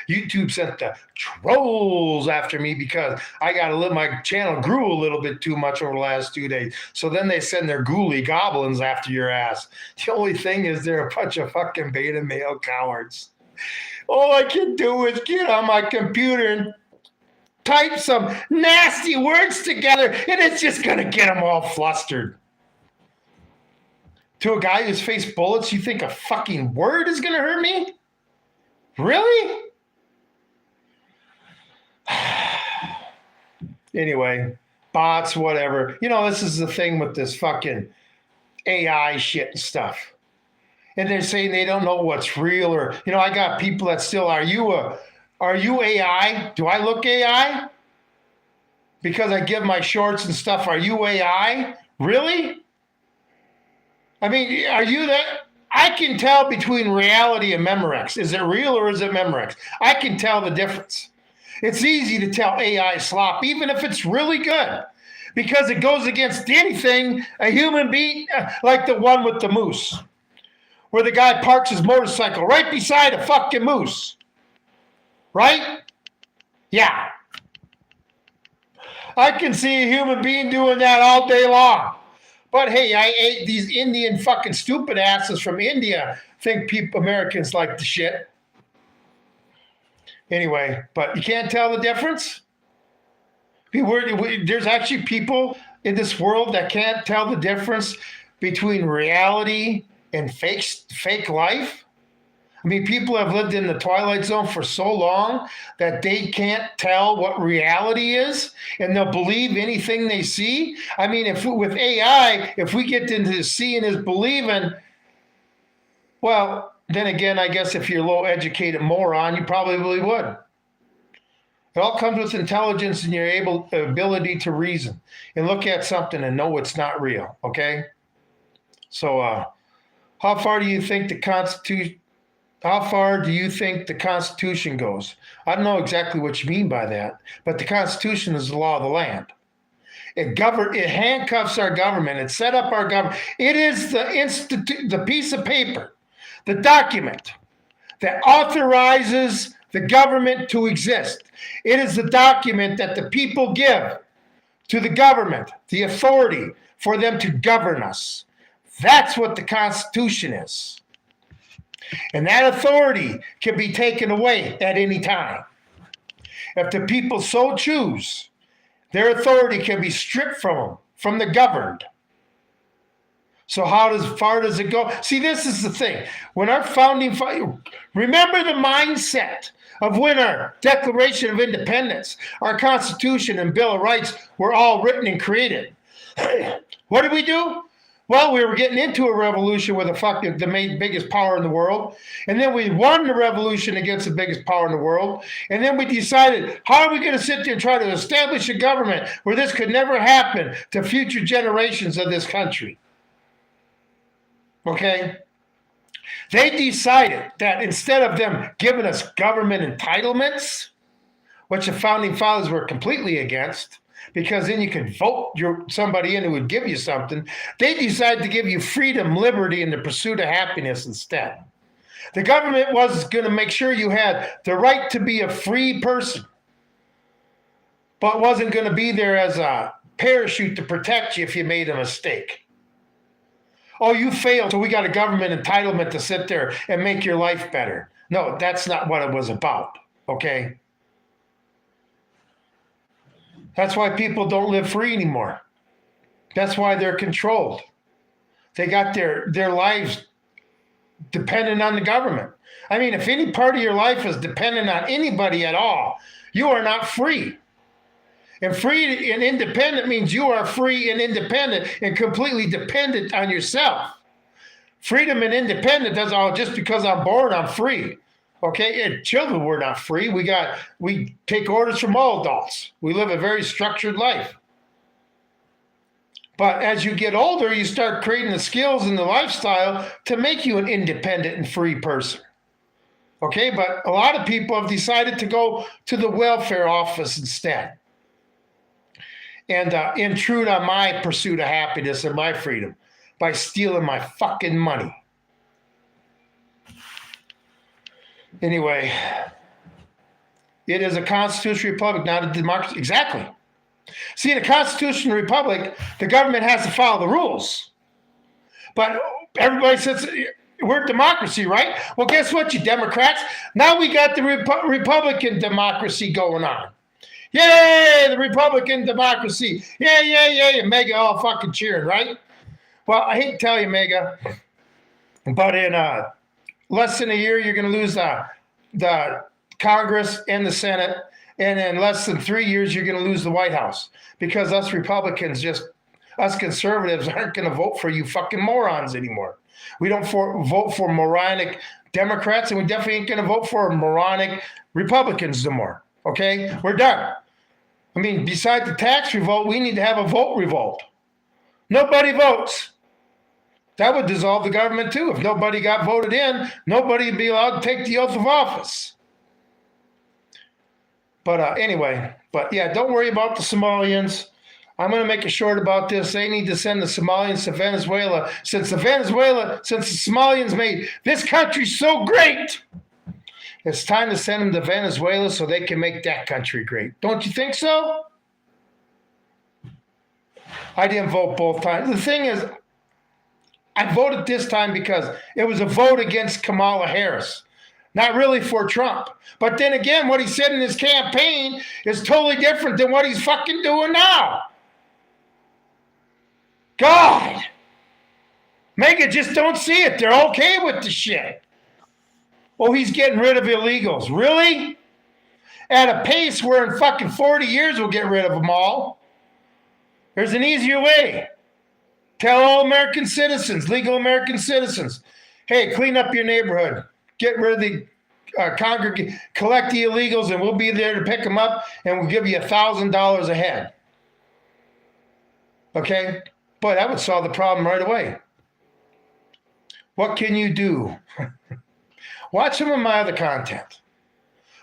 [SPEAKER 1] YouTube sent the trolls after me because my channel grew a little bit too much over the last 2 days. So then they send their ghouly goblins after your ass. The only thing is they're a bunch of fucking beta male cowards. All I can do is get on my computer and type some nasty words together, and it's just going to get them all flustered. To a guy who's faced bullets, you think a fucking word is going to hurt me? Really? Anyway, bots, whatever. This is the thing with this fucking AI shit and stuff. And they're saying they don't know what's real, or I got people that still are you AI? Do I look AI? Because I give my shorts and stuff. Are you AI? Really? I mean, are you that? I can tell between reality and Memorex. Is it real or is it Memorex? I can tell the difference. It's easy to tell AI slop, even if it's really good, because it goes against anything a human being, like the one with the moose, where the guy parks his motorcycle right beside a fucking moose. Right? Yeah. I can see a human being doing that all day long. But hey, I ate these Indian fucking stupid asses from India. Think people, Americans like the shit. Anyway, but you can't tell the difference. There's actually people in this world that can't tell the difference between reality and fake life. I mean, people have lived in the Twilight Zone for so long that they can't tell what reality is, and they'll believe anything they see. I mean, if with AI, if we get into seeing is believing, well, then again, I guess if you're a low-educated moron, you probably would. It all comes with intelligence and your ability to reason and look at something and know it's not real, okay? So how far do you think the Constitution goes? I don't know exactly what you mean by that, but the Constitution is the law of the land. It handcuffs our government. It set up our government. It is the piece of paper, the document that authorizes the government to exist. It is the document that the people give to the government, the authority for them to govern us. That's what the Constitution is. And that authority can be taken away at any time. If the people so choose, their authority can be stripped from them, from the governed. So how far does it go? See, this is the thing. When our remember the mindset of when our Declaration of Independence, our Constitution and Bill of Rights were all written and created. What did we do? Well, we were getting into a revolution with the biggest power in the world. And then we won the revolution against the biggest power in the world. And then we decided, how are we going to sit there and try to establish a government where this could never happen to future generations of this country? Okay? They decided that instead of them giving us government entitlements, which the founding fathers were completely against, because then you could vote somebody in who would give you something, they decided to give you freedom, liberty, and the pursuit of happiness instead. The government was going to make sure you had the right to be a free person, but wasn't going to be there as a parachute to protect you if you made a mistake. Oh, you failed, so we got a government entitlement to sit there and make your life better. No, that's not what it was about, okay? That's why people don't live free anymore. That's why they're controlled. They got their lives dependent on the government. I mean, if any part of your life is dependent on anybody at all, you are not free. And free and independent means you are free and independent and completely dependent on yourself. Freedom and independent doesn't, just because I'm born, I'm free. Okay, and children, we're not free. We take orders from all adults. We live a very structured life. But as you get older, you start creating the skills and the lifestyle to make you an independent and free person. Okay, but a lot of people have decided to go to the welfare office instead and intrude on my pursuit of happiness and my freedom by stealing my fucking money. Anyway, it is a constitutional republic, not a democracy. Exactly. See, in a constitutional republic, the government has to follow the rules. But everybody says we're a democracy, right? Well, guess what, you Democrats? Now we got the Republican democracy going on. Yay, the Republican democracy. Yay. And Mega all fucking cheering, right? Well, I hate to tell you, Mega, but in less than a year, you're going to lose the Congress and the Senate. And in less than 3 years, you're going to lose the White House. Because us Republicans, us conservatives, aren't going to vote for you fucking morons anymore. We don't vote for moronic Democrats, and we definitely ain't going to vote for moronic Republicans no more. Okay? We're done. I mean, besides the tax revolt, we need to have a vote revolt. Nobody votes. That would dissolve the government too. If nobody got voted in, nobody would be allowed to take the oath of office. But anyway, yeah, don't worry about the Somalians. I'm going to make it short about this. They need to send the Somalians to Venezuela. Since the Somalians made this country so great, it's time to send them to Venezuela so they can make that country great. Don't you think so? I didn't vote both times. The thing is, I voted this time because it was a vote against Kamala Harris, not really for Trump. But then again, what he said in his campaign is totally different than what he's fucking doing now. God. Mega just don't see it. They're okay with the shit. Oh, he's getting rid of illegals. Really? At a pace where in fucking 40 years we'll get rid of them all. There's an easier way. Tell all American citizens, legal American citizens, hey, clean up your neighborhood. Get rid of the collect the illegals, and we'll be there to pick them up, and we'll give you $1,000 a head. Okay? Boy, that would solve the problem right away. What can you do? Watch some of my other content.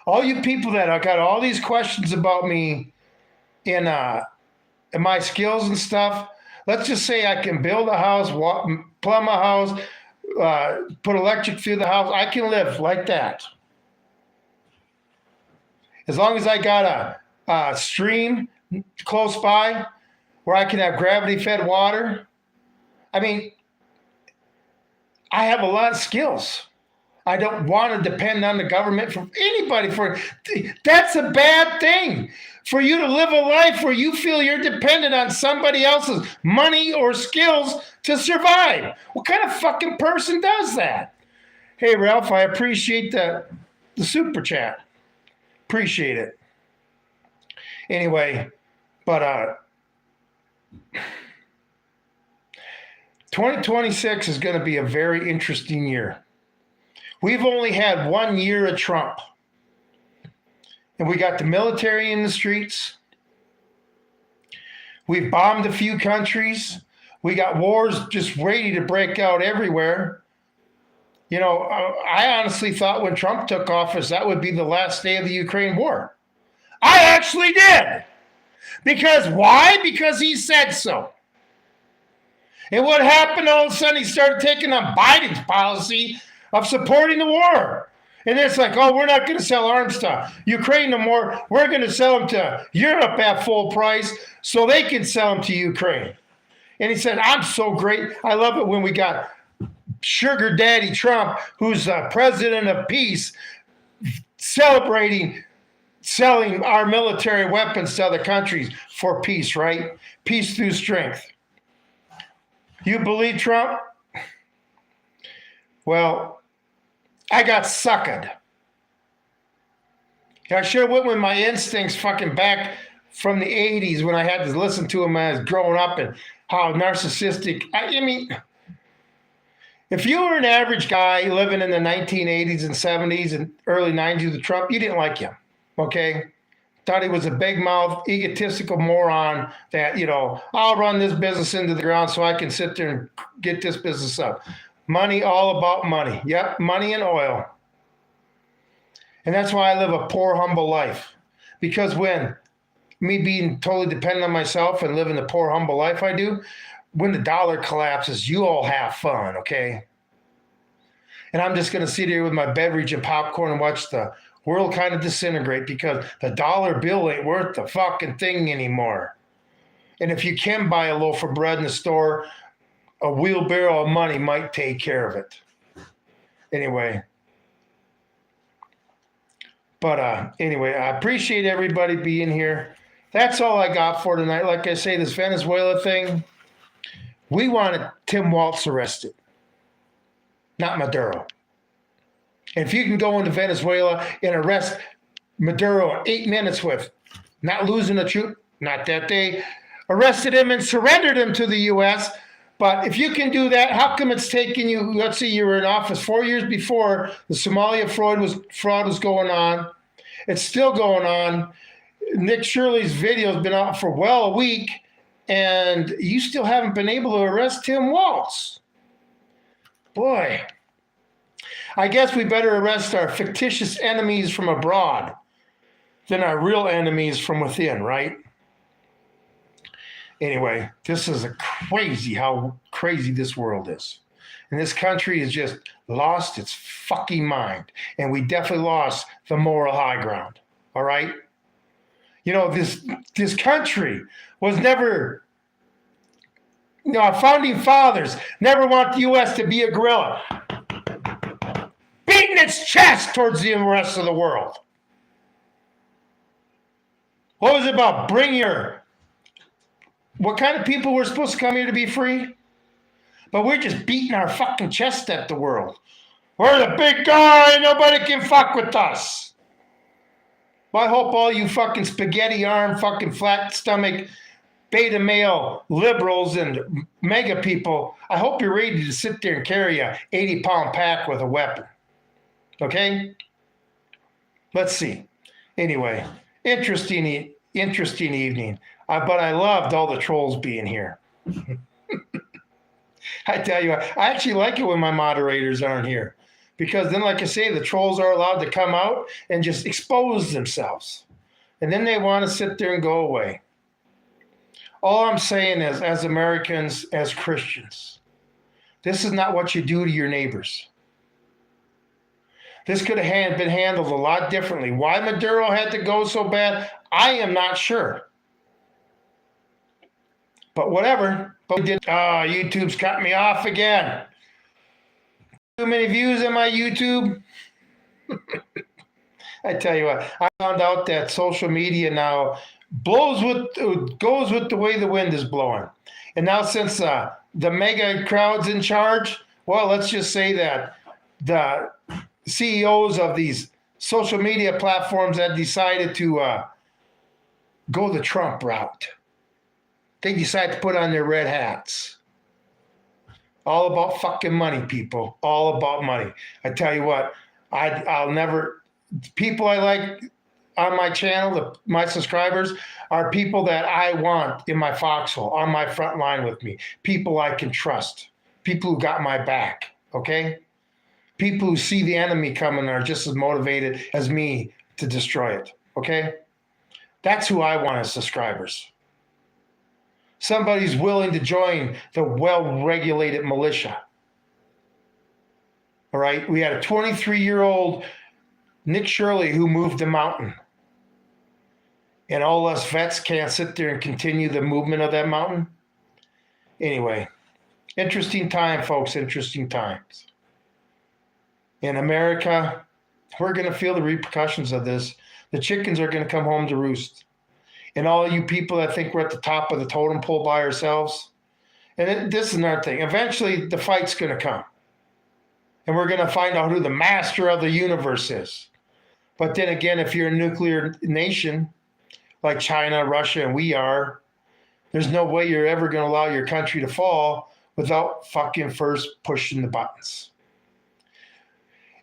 [SPEAKER 1] All you people that have got all these questions about me in my skills and stuff, let's just say I can build a house, plumb a house, put electric through the house. I can live like that. As long as I got a stream close by where I can have gravity-fed water. I mean, I have a lot of skills. I don't want to depend on the government from anybody for it. That's a bad thing. For you to live a life where you feel you're dependent on somebody else's money or skills to survive. What kind of fucking person does that? Hey, Ralph, I appreciate the super chat. Appreciate it. Anyway, but 2026 is going to be a very interesting year. We've only had 1 year of Trump. And we got the military in the streets. We've bombed a few countries. We got wars just ready to break out everywhere. You know, I honestly thought when Trump took office, that would be the last day of the Ukraine war. I actually did. Because why? Because he said so. And what happened, all of a sudden he started taking on Biden's policy of supporting the war. And it's like, oh, we're not going to sell arms to Ukraine no more. We're going to sell them to Europe at full price so they can sell them to Ukraine. And he said, I'm so great. I love it when we got Sugar Daddy Trump, who's president of peace, celebrating selling our military weapons to other countries for peace, right? Peace through strength. You believe Trump? Well, I got suckered. I should have went with my instincts fucking back from the 80s when I had to listen to him as growing up and how narcissistic. I mean, if you were an average guy living in the 1980s and 70s and early 90s with Trump, you didn't like him, okay? Thought he was a big mouth, egotistical moron that, you know, I'll run this business into the ground so I can sit there and get this business up. Money, all about money. Yep, money and oil. And that's why I live a poor, humble life. Because when me being totally dependent on myself and living the poor, humble life I do, when the dollar collapses, you all have fun, okay? And I'm just going to sit here with my beverage and popcorn and watch the world kind of disintegrate because the dollar bill ain't worth the fucking thing anymore. And if you can buy a loaf of bread in the store, a wheelbarrow of money might take care of it. Anyway. But anyway, I appreciate everybody being here. That's all I got for tonight. Like I say, this Venezuela thing, we wanted Tim Walz arrested, not Maduro. And if you can go into Venezuela and arrest Maduro in 8 minutes with not losing a troop, not that they arrested him and surrendered him to the U.S., but if you can do that, how come it's taking you, let's say you were in office 4 years before the Somalia fraud was going on. It's still going on. Nick Shirley's video has been out for well a week, and you still haven't been able to arrest Tim Walz. Boy, I guess we better arrest our fictitious enemies from abroad than our real enemies from within, right? Anyway, this is how crazy this world is. And this country has just lost its fucking mind. And we definitely lost the moral high ground. All right? You know, this country was never our founding fathers never want the U.S. to be a gorilla, beating its chest towards the rest of the world. What was it about? What kind of people were supposed to come here to be free? But we're just beating our fucking chest at the world. We're the big guy. Nobody can fuck with us. Well, I hope all you fucking spaghetti arm, fucking flat stomach, beta male liberals and mega people, I hope you're ready to sit there and carry a 80-pound pack with a weapon. Okay? Let's see. Anyway, interesting evening. But I loved all the trolls being here. I tell you, I actually like it when my moderators aren't here. Because then, like I say, the trolls are allowed to come out and just expose themselves. And then they want to sit there and go away. All I'm saying is, as Americans, as Christians, this is not what you do to your neighbors. This could have been handled a lot differently. Why Maduro had to go so bad, I am not sure. But whatever. But we did. YouTube's cut me off again. Too many views on my YouTube. I tell you what, I found out that social media now goes with the way the wind is blowing. And now since the mega crowd's in charge, well, let's just say that the CEOs of these social media platforms have decided to go the Trump route. They decide to put on their red hats. All about fucking money, people. All about money. I tell you what, I'll never... People I like on my channel, my subscribers, are people that I want in my foxhole, on my front line with me. People I can trust. People who got my back, okay? People who see the enemy coming are just as motivated as me to destroy it, okay? That's who I want as subscribers. Somebody's willing to join the well-regulated militia. All right? We had a 23-year-old Nick Shirley who moved the mountain. And all us vets can't sit there and continue the movement of that mountain. Anyway, interesting time, folks, interesting times. In America, we're going to feel the repercussions of this. The chickens are going to come home to roost. And all you people that think we're at the top of the totem pole by ourselves, and this is another thing. Eventually, the fight's going to come. And we're going to find out who the master of the universe is. But then again, if you're a nuclear nation, like China, Russia, and we are, there's no way you're ever going to allow your country to fall without fucking first pushing the buttons.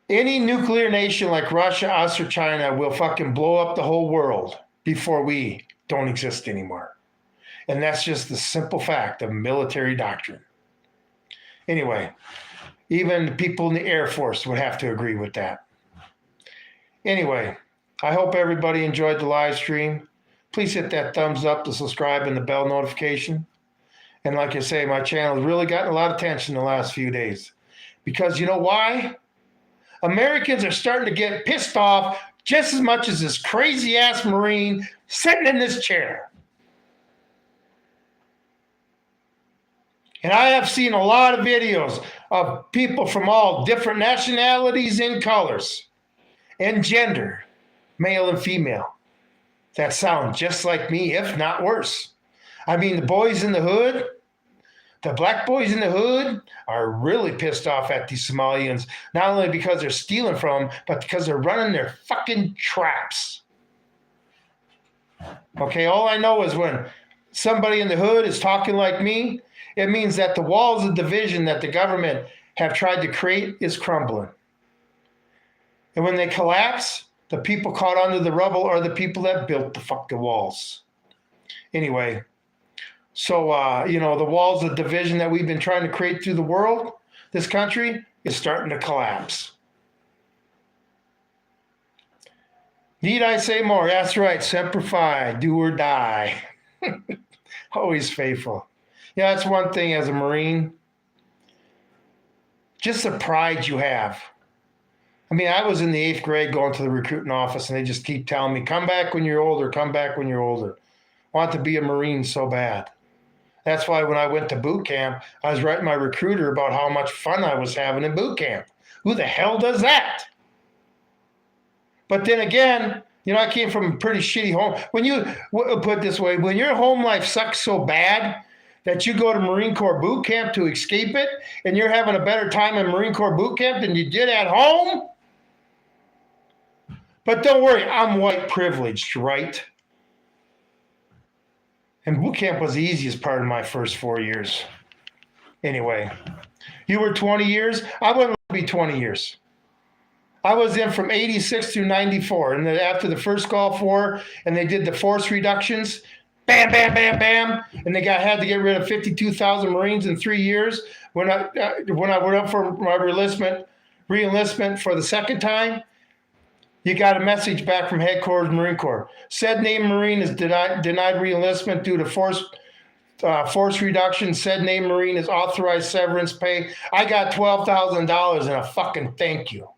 [SPEAKER 1] Any nuclear nation like Russia, us, or China will fucking blow up the whole world before we don't exist anymore. And that's just the simple fact of military doctrine. Anyway, even people in the Air Force would have to agree with that. Anyway, I hope everybody enjoyed the live stream. Please hit that thumbs up, the subscribe, and the bell notification. And like I say, my channel has really gotten a lot of attention in the last few days. Because you know why? Americans are starting to get pissed off just as much as this crazy-ass Marine sitting in this chair. And I have seen a lot of videos of people from all different nationalities and colors and gender, male and female, that sound just like me, if not worse. I mean, the boys in the hood, the black boys in the hood are really pissed off at these Somalians, not only because they're stealing from them, but because they're running their fucking traps. Okay, all I know is when somebody in the hood is talking like me, it means that the walls of division that the government have tried to create is crumbling. And when they collapse, the people caught under the rubble are the people that built the fucking walls. Anyway, so, the walls of division that we've been trying to create through the world, this country, is starting to collapse. Need I say more? That's right, Semper Fi, do or die. Always faithful. Yeah, that's one thing as a Marine. Just the pride you have. I mean, I was in the 8th grade going to the recruiting office, and they just keep telling me, come back when you're older, come back when you're older. I want to be a Marine so bad. That's why when I went to boot camp, I was writing my recruiter about how much fun I was having in boot camp. Who the hell does that? But then again, I came from a pretty shitty home. When you put it this way, when your home life sucks so bad that you go to Marine Corps boot camp to escape it, and you're having a better time in Marine Corps boot camp than you did at home. But don't worry, I'm white privileged, right? And boot camp was the easiest part of my first 4 years. Anyway, you were 20 years. I wouldn't be 20 years. I was in from 86 through 94. And then after the first Gulf War, and they did the force reductions, bam, bam, bam, bam. And they had to get rid of 52,000 Marines in 3 years. When I went up for my re-enlistment for the second time, you got a message back from headquarters Marine Corps. Said named Marine is denied re-enlistment due to force reduction. Said named Marine is authorized severance pay. I got $12,000 and a fucking thank you.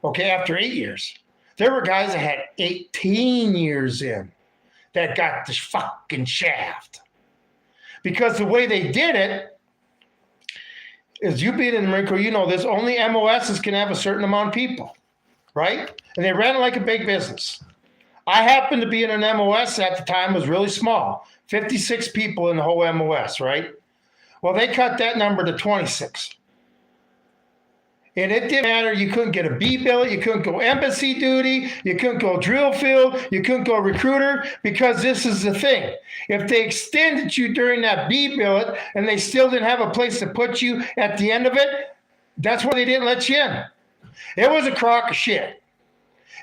[SPEAKER 1] Okay, after 8 years. There were guys that had 18 years in that got this fucking shaft. Because the way they did it is, you being in the Marine Corps, you know this, only MOSs can have a certain amount of people, right? And they ran it like a big business. I happened to be in an MOS at the time, was really small, 56 people in the whole MOS, right? Well, they cut that number to 26. And it didn't matter. You couldn't get a B billet. You couldn't go embassy duty. You couldn't go drill field. You couldn't go recruiter, because this is the thing. If they extended you during that B billet and they still didn't have a place to put you at the end of it, that's why they didn't let you in. It was a crock of shit.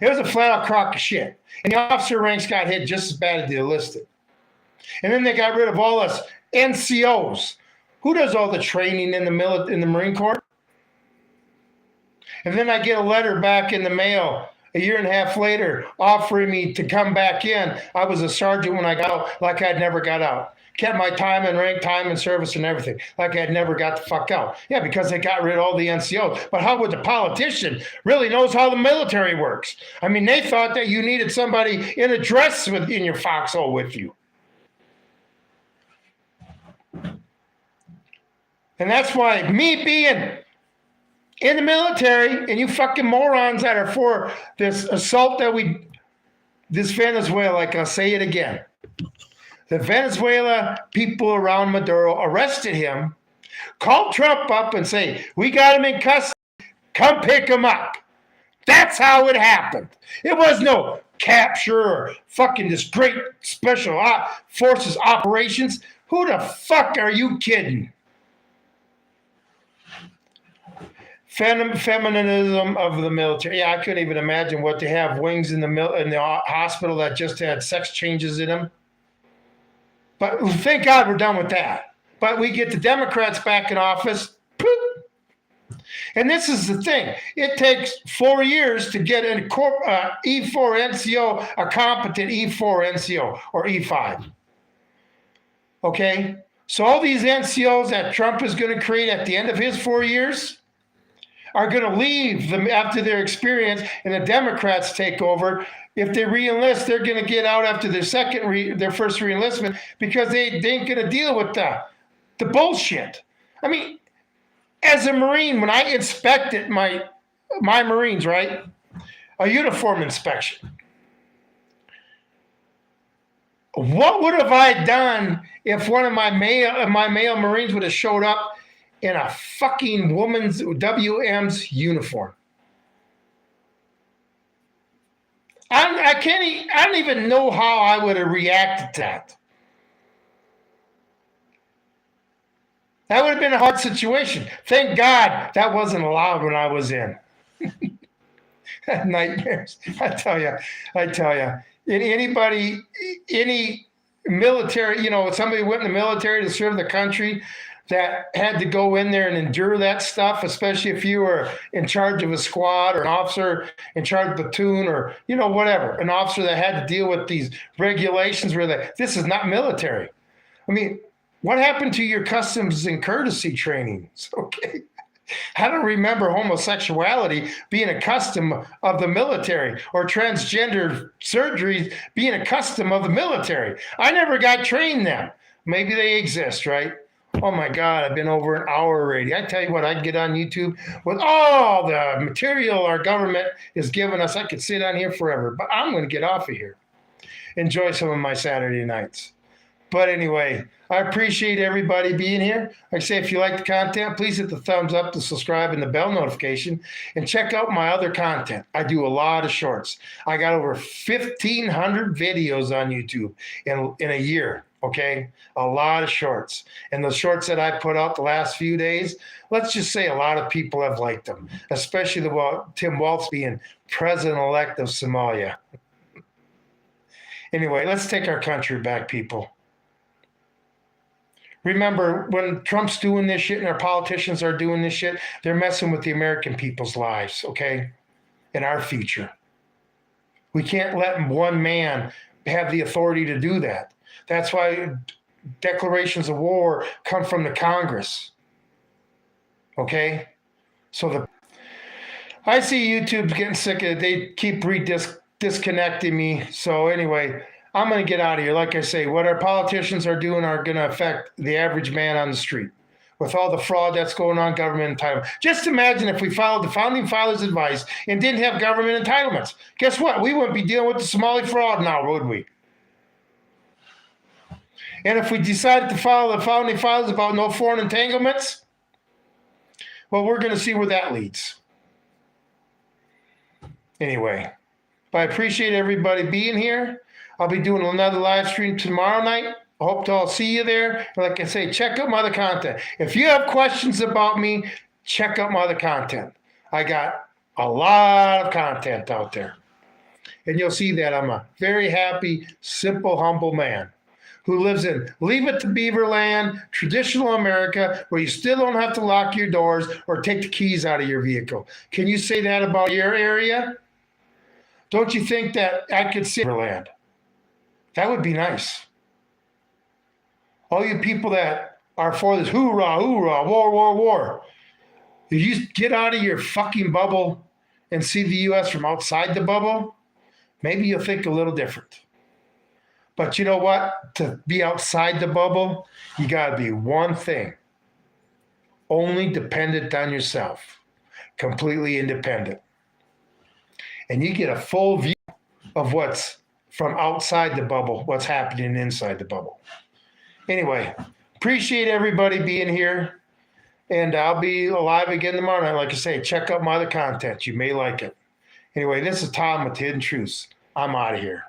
[SPEAKER 1] It was a flat-out crock of shit. And the officer ranks got hit just as bad as the enlisted. And then they got rid of all us NCOs. Who does all the training in the Marine Corps? And then I get a letter back in the mail a year and a half later offering me to come back in. I was a sergeant when I got out, like I'd never got out. Kept my time and rank, time and service and everything, like I'd never got the fuck out. Yeah, because they got rid of all the NCOs. But how would the politician really knows how the military works? I mean, they thought that you needed somebody in a dress in your foxhole with you. And that's why me being in the military, and you fucking morons that are for this assault this Venezuela, like I'll say it again. The Venezuela people around Maduro arrested him, called Trump up and say, we got him in custody, come pick him up. That's how it happened. It was no capture or fucking this great special forces operations. Who the fuck are you kidding? Feminism of the military. Yeah, I couldn't even imagine what they have wings in the hospital that just had sex changes in them. But thank God we're done with that. But we get the Democrats back in office. Poop. And this is the thing. It takes 4 years to get an E4 NCO, a competent E4 NCO or E5. Okay? So all these NCOs that Trump is going to create at the end of his 4 years are going to leave them after their experience, and the Democrats take over. If they re-enlist, they're going to get out after their first re-enlistment, because they ain't going to deal with the bullshit. I mean, as a Marine, when I inspected my Marines, right, a uniform inspection, what would have I done if one of my male Marines would have showed up in a fucking woman's WM's uniform? I don't even know how I would have reacted to that. That would have been a hard situation. Thank God that wasn't allowed when I was in. Nightmares. I tell you. Any military, somebody went in the military to serve the country, that had to go in there and endure that stuff, especially if you were in charge of a squad or an officer in charge of a platoon or, whatever, an officer that had to deal with these regulations where this is not military. I mean, what happened to your customs and courtesy trainings? Okay. I don't remember homosexuality being a custom of the military or transgender surgery being a custom of the military. I never got trained then. Maybe they exist, right? Oh my God, I've been over an hour already. I tell you what, I'd get on YouTube with all the material our government is giving us. I could sit on here forever, but I'm going to get off of here. Enjoy some of my Saturday nights. But anyway, I appreciate everybody being here. Like I say, if you like the content, please hit the thumbs up, the subscribe, and the bell notification, and check out my other content. I do a lot of shorts. I got over 1,500 videos on YouTube in a year. Okay, a lot of shorts. And the shorts that I put out the last few days, let's just say a lot of people have liked them, especially Tim Walz being president-elect of Somalia. Anyway, let's take our country back, people. Remember, when Trump's doing this shit and our politicians are doing this shit, they're messing with the American people's lives, okay? And our future. We can't let one man have the authority to do that. That's why declarations of war come from the Congress. Okay? So I see YouTube's getting sick of it. They keep disconnecting me. So anyway, I'm going to get out of here. Like I say, what our politicians are doing are going to affect the average man on the street. With all the fraud that's going on, government entitlement. Just imagine if we followed the founding fathers' advice and didn't have government entitlements. Guess what? We wouldn't be dealing with the Somali fraud now, would we? And if we decided to follow the founding fathers about no foreign entanglements, well, we're going to see where that leads. Anyway, but I appreciate everybody being here. I'll be doing another live stream tomorrow night. I hope to all see you there. Like I say, check out my other content. If you have questions about me, check out my other content. I got a lot of content out there. And you'll see that I'm a very happy, simple, humble man who lives in Leave It to Beaverland, traditional America, where you still don't have to lock your doors or take the keys out of your vehicle. Can you say that about your area? Don't you think that I could see Beaverland? That would be nice. All you people that are for this hoorah, hoorah, war, war, war, if you get out of your fucking bubble and see the U.S. from outside the bubble, maybe you'll think a little different. But you know what? To be outside the bubble, you got to be one thing. Only dependent on yourself. Completely independent. And you get a full view of what's from outside the bubble, what's happening inside the bubble. Anyway, appreciate everybody being here. And I'll be live again tomorrow night. Like I say, check out my other content. You may like it. Anyway, this is Tom with Hidden Truths. I'm out of here.